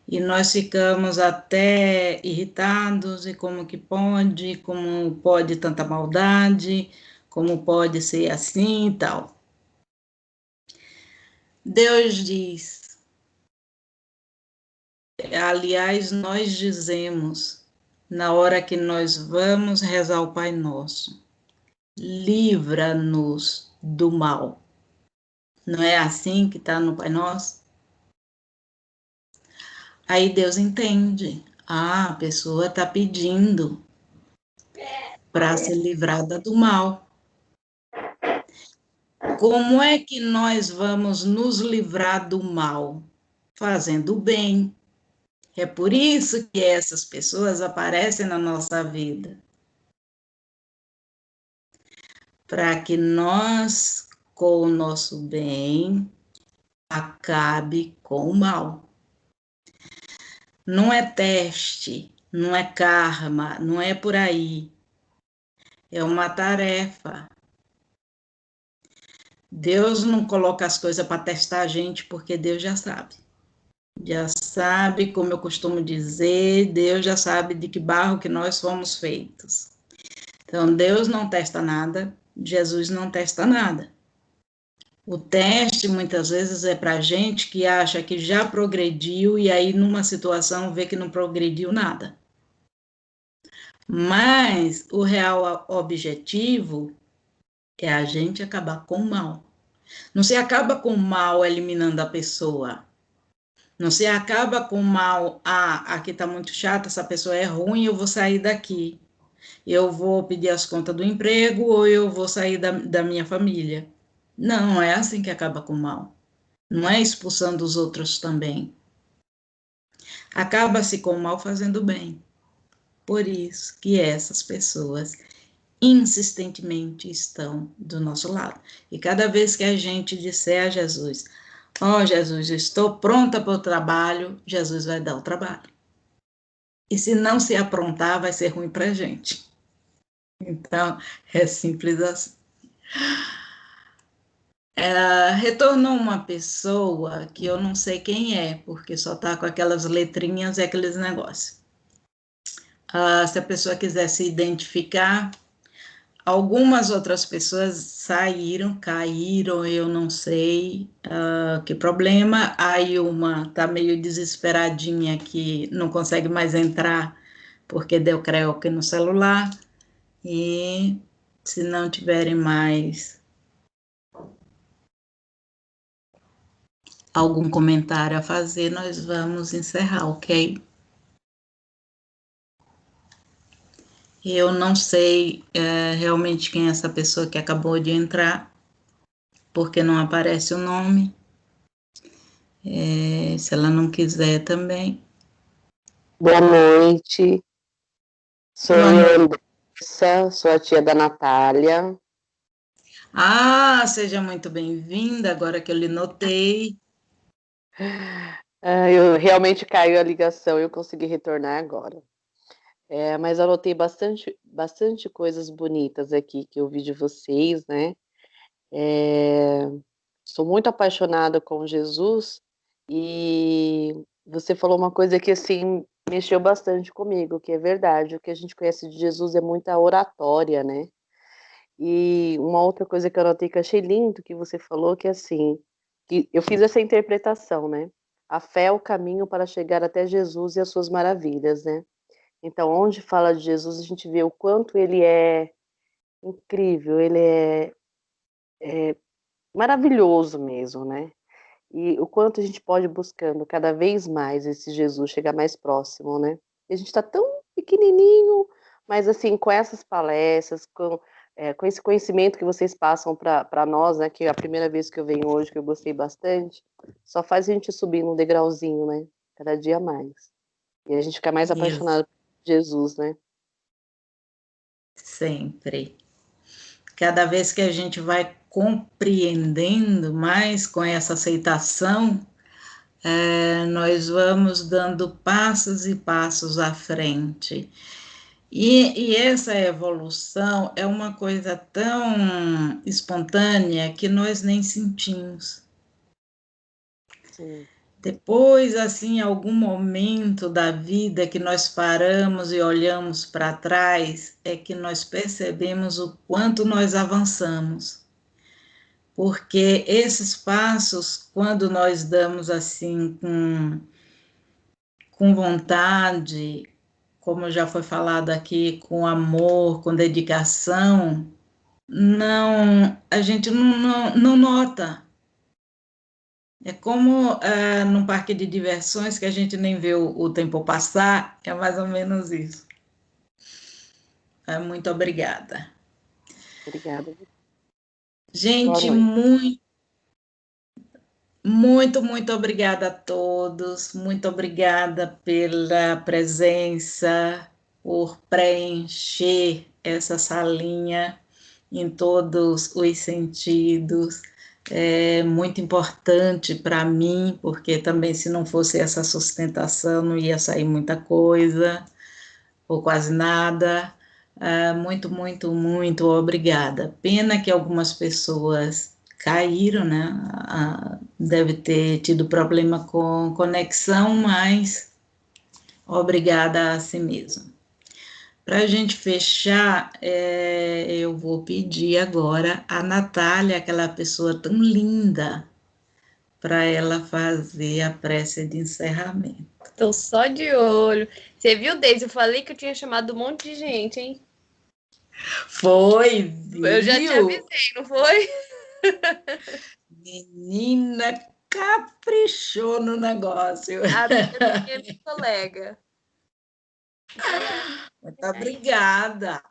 E nós ficamos até irritados, e como pode tanta maldade, como pode ser assim e tal. Deus diz, aliás, nós dizemos, na hora que nós vamos rezar o Pai Nosso, livra-nos do mal. Não é assim que está no Pai Nosso? Aí Deus entende. A pessoa está pedindo para ser livrada do mal. Como é que nós vamos nos livrar do mal? Fazendo o bem. É por isso que essas pessoas aparecem na nossa vida. Para que nós, com o nosso bem, acabe com o mal. Não é teste, não é karma, não é por aí. É uma tarefa. Deus não coloca as coisas para testar a gente, porque Deus já sabe. Já sabe, como eu costumo dizer, Deus já sabe de que barro que nós fomos feitos. Então, Deus não testa nada, Jesus não testa nada. O teste, muitas vezes, é para gente que acha que já progrediu e aí, numa situação, vê que não progrediu nada. Mas o real objetivo é a gente acabar com o mal. Não se acaba com o mal eliminando a pessoa. Não se acaba com o mal, aqui está muito chato, essa pessoa é ruim, eu vou sair daqui. Eu vou pedir as contas do emprego ou eu vou sair da minha família. Não é assim que acaba com o mal. Não é expulsando os outros também. Acaba-se com o mal fazendo bem. Por isso que essas pessoas insistentemente estão do nosso lado. E cada vez que a gente disser a Jesus, Jesus, eu estou pronta para o trabalho, Jesus vai dar o trabalho. E se não se aprontar, vai ser ruim para a gente. Então, é simples assim. Retornou uma pessoa que eu não sei quem é, porque só está com aquelas letrinhas e aqueles negócios. Se a pessoa quiser se identificar, algumas outras pessoas caíram, eu não sei que problema. Aí uma está meio desesperadinha que não consegue mais entrar porque deu creque no celular. E se não tiverem mais algum comentário a fazer, nós vamos encerrar, ok? Eu não sei realmente quem é essa pessoa que acabou de entrar, porque não aparece o nome. Se ela não quiser também. Boa noite. Sou eu, Andressa, sou a tia da Natália. Ah, seja muito bem-vinda, agora que eu lhe notei. Eu realmente caiu a ligação e eu consegui retornar agora. Mas anotei bastante coisas bonitas aqui que eu vi de vocês, né? Sou muito apaixonada com Jesus e você falou uma coisa que, assim, mexeu bastante comigo, que é verdade. O que a gente conhece de Jesus é muita oratória, né? E uma outra coisa que eu anotei que eu achei lindo que você falou, que assim, que eu fiz essa interpretação, né? A fé é o caminho para chegar até Jesus e as suas maravilhas, né? Então, onde fala de Jesus, a gente vê o quanto ele é incrível, ele é maravilhoso mesmo, né? E o quanto a gente pode ir buscando cada vez mais esse Jesus chegar mais próximo, né? E a gente está tão pequenininho, mas assim, com essas palestras, com esse conhecimento que vocês passam para nós, né? Que é a primeira vez que eu venho hoje, que eu gostei bastante, só faz a gente subir um degrauzinho, né? Cada dia mais. E a gente fica mais apaixonado por Jesus, né? Sempre. Cada vez que a gente vai compreendendo mais com essa aceitação, nós vamos dando passos e passos à frente. E essa evolução é uma coisa tão espontânea que nós nem sentimos. Sim. Depois, assim, em algum momento da vida que nós paramos e olhamos para trás, é que nós percebemos o quanto nós avançamos. Porque esses passos, quando nós damos assim com vontade, como já foi falado aqui, com amor, com dedicação, a gente não nota. É como num parque de diversões que a gente nem vê o tempo passar, é mais ou menos isso. Muito obrigada. Obrigada. Gente, muito obrigada a todos, muito obrigada pela presença, por preencher essa salinha em todos os sentidos. É muito importante para mim, porque também se não fosse essa sustentação não ia sair muita coisa, ou quase nada. Muito obrigada. Pena que algumas pessoas caíram, né? Deve ter tido problema com conexão, mas obrigada a si mesmo. Para a gente fechar, eu vou pedir agora a Natália, aquela pessoa tão linda, para ela fazer a prece de encerramento. Tô só de olho. Você viu, Deise? Eu falei que eu tinha chamado um monte de gente, hein? Foi, viu? Eu já te avisei, não foi? Menina, caprichou no negócio. A minha é minha colega. Muito obrigada.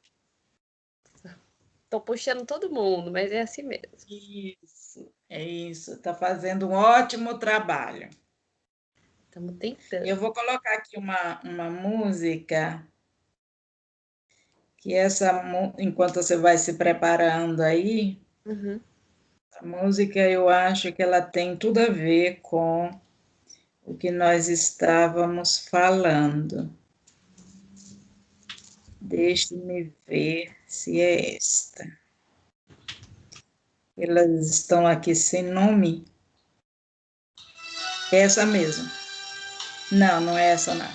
Tô puxando todo mundo, mas é assim mesmo. Isso, é isso. Está fazendo um ótimo trabalho. Estamos tentando. Eu vou colocar aqui uma música, que enquanto você vai se preparando aí, a música eu acho que ela tem tudo a ver com o que nós estávamos falando. Deixe-me ver se é esta. Elas estão aqui sem nome. É essa mesmo. Não é essa não.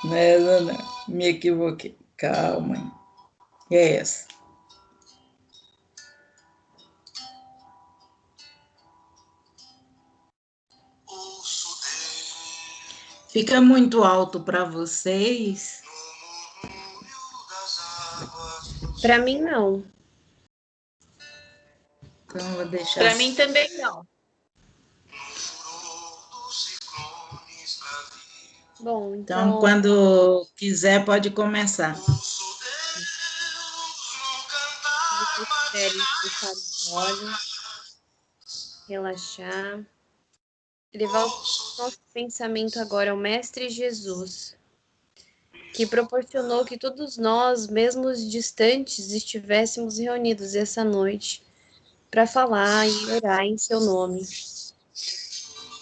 Não é essa não. Me equivoquei. Calma aí. É essa. Fica muito alto para vocês? Para mim, não. Então, vou deixar. Para mim também não. Bom, Então, quando quiser, pode começar. Se vocês quiserem fechar os olhos, relaxar, levar o nosso pensamento agora ao Mestre Jesus, que proporcionou que todos nós, mesmo distantes, estivéssemos reunidos essa noite para falar e orar em seu nome.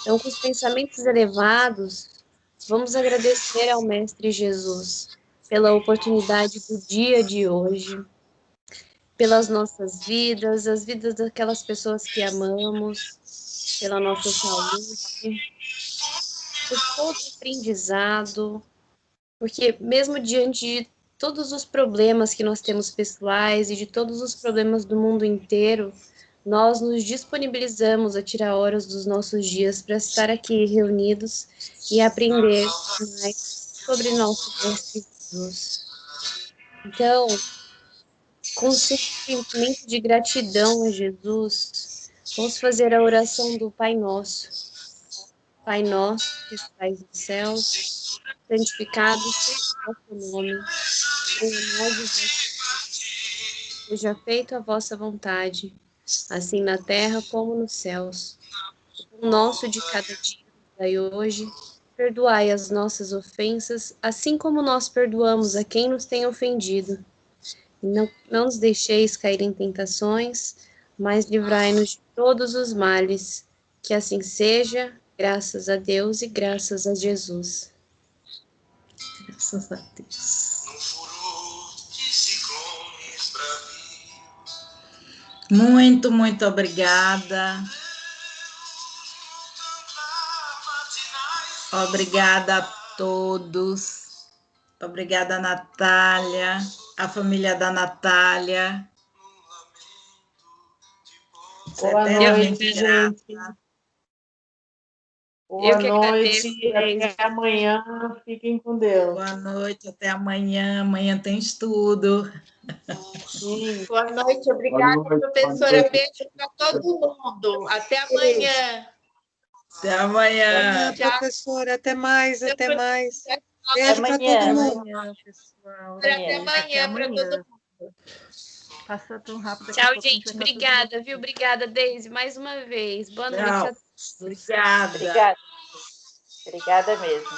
Então, com os pensamentos elevados, vamos agradecer ao Mestre Jesus pela oportunidade do dia de hoje, pelas nossas vidas, as vidas daquelas pessoas que amamos, pela nossa saúde, por todo o aprendizado, porque mesmo diante de todos os problemas que nós temos pessoais e de todos os problemas do mundo inteiro, nós nos disponibilizamos a tirar horas dos nossos dias para estar aqui reunidos e aprender mais sobre nosso Mestre Jesus. Então, com sentimento de gratidão a Jesus, vamos fazer a oração do Pai Nosso. Pai nosso que estais nos céus, santificado seja o vosso nome. Venha a nós o vosso reino. Seja feita a vossa vontade, assim na terra como nos céus. O pão nosso de cada dia nos dai hoje. Perdoai as nossas ofensas, assim como nós perdoamos a quem nos tem ofendido. E não nos deixeis cair em tentações, mas livrai-nos de todos os males. Que assim seja, graças a Deus e graças a Jesus. Graças a Deus. Muito, muito obrigada. Obrigada a todos. Obrigada, Natália, a família da Natália. Boa noite, gente. Boa noite e até amanhã. Fiquem com Deus. Boa noite, até amanhã. Amanhã tem estudo. Sim. Boa noite, obrigada, professora. Beijo para todo mundo. Até amanhã. Até amanhã. Até, professora. Até mais, até mais. Beijo para todo mundo. Amanhã, pessoal. Até amanhã para todo mundo. Passa tão rápido. Tchau, gente. Obrigada, viu? Obrigada, Deise, mais uma vez. Boa noite a todos. Obrigada. Obrigada. Obrigada mesmo.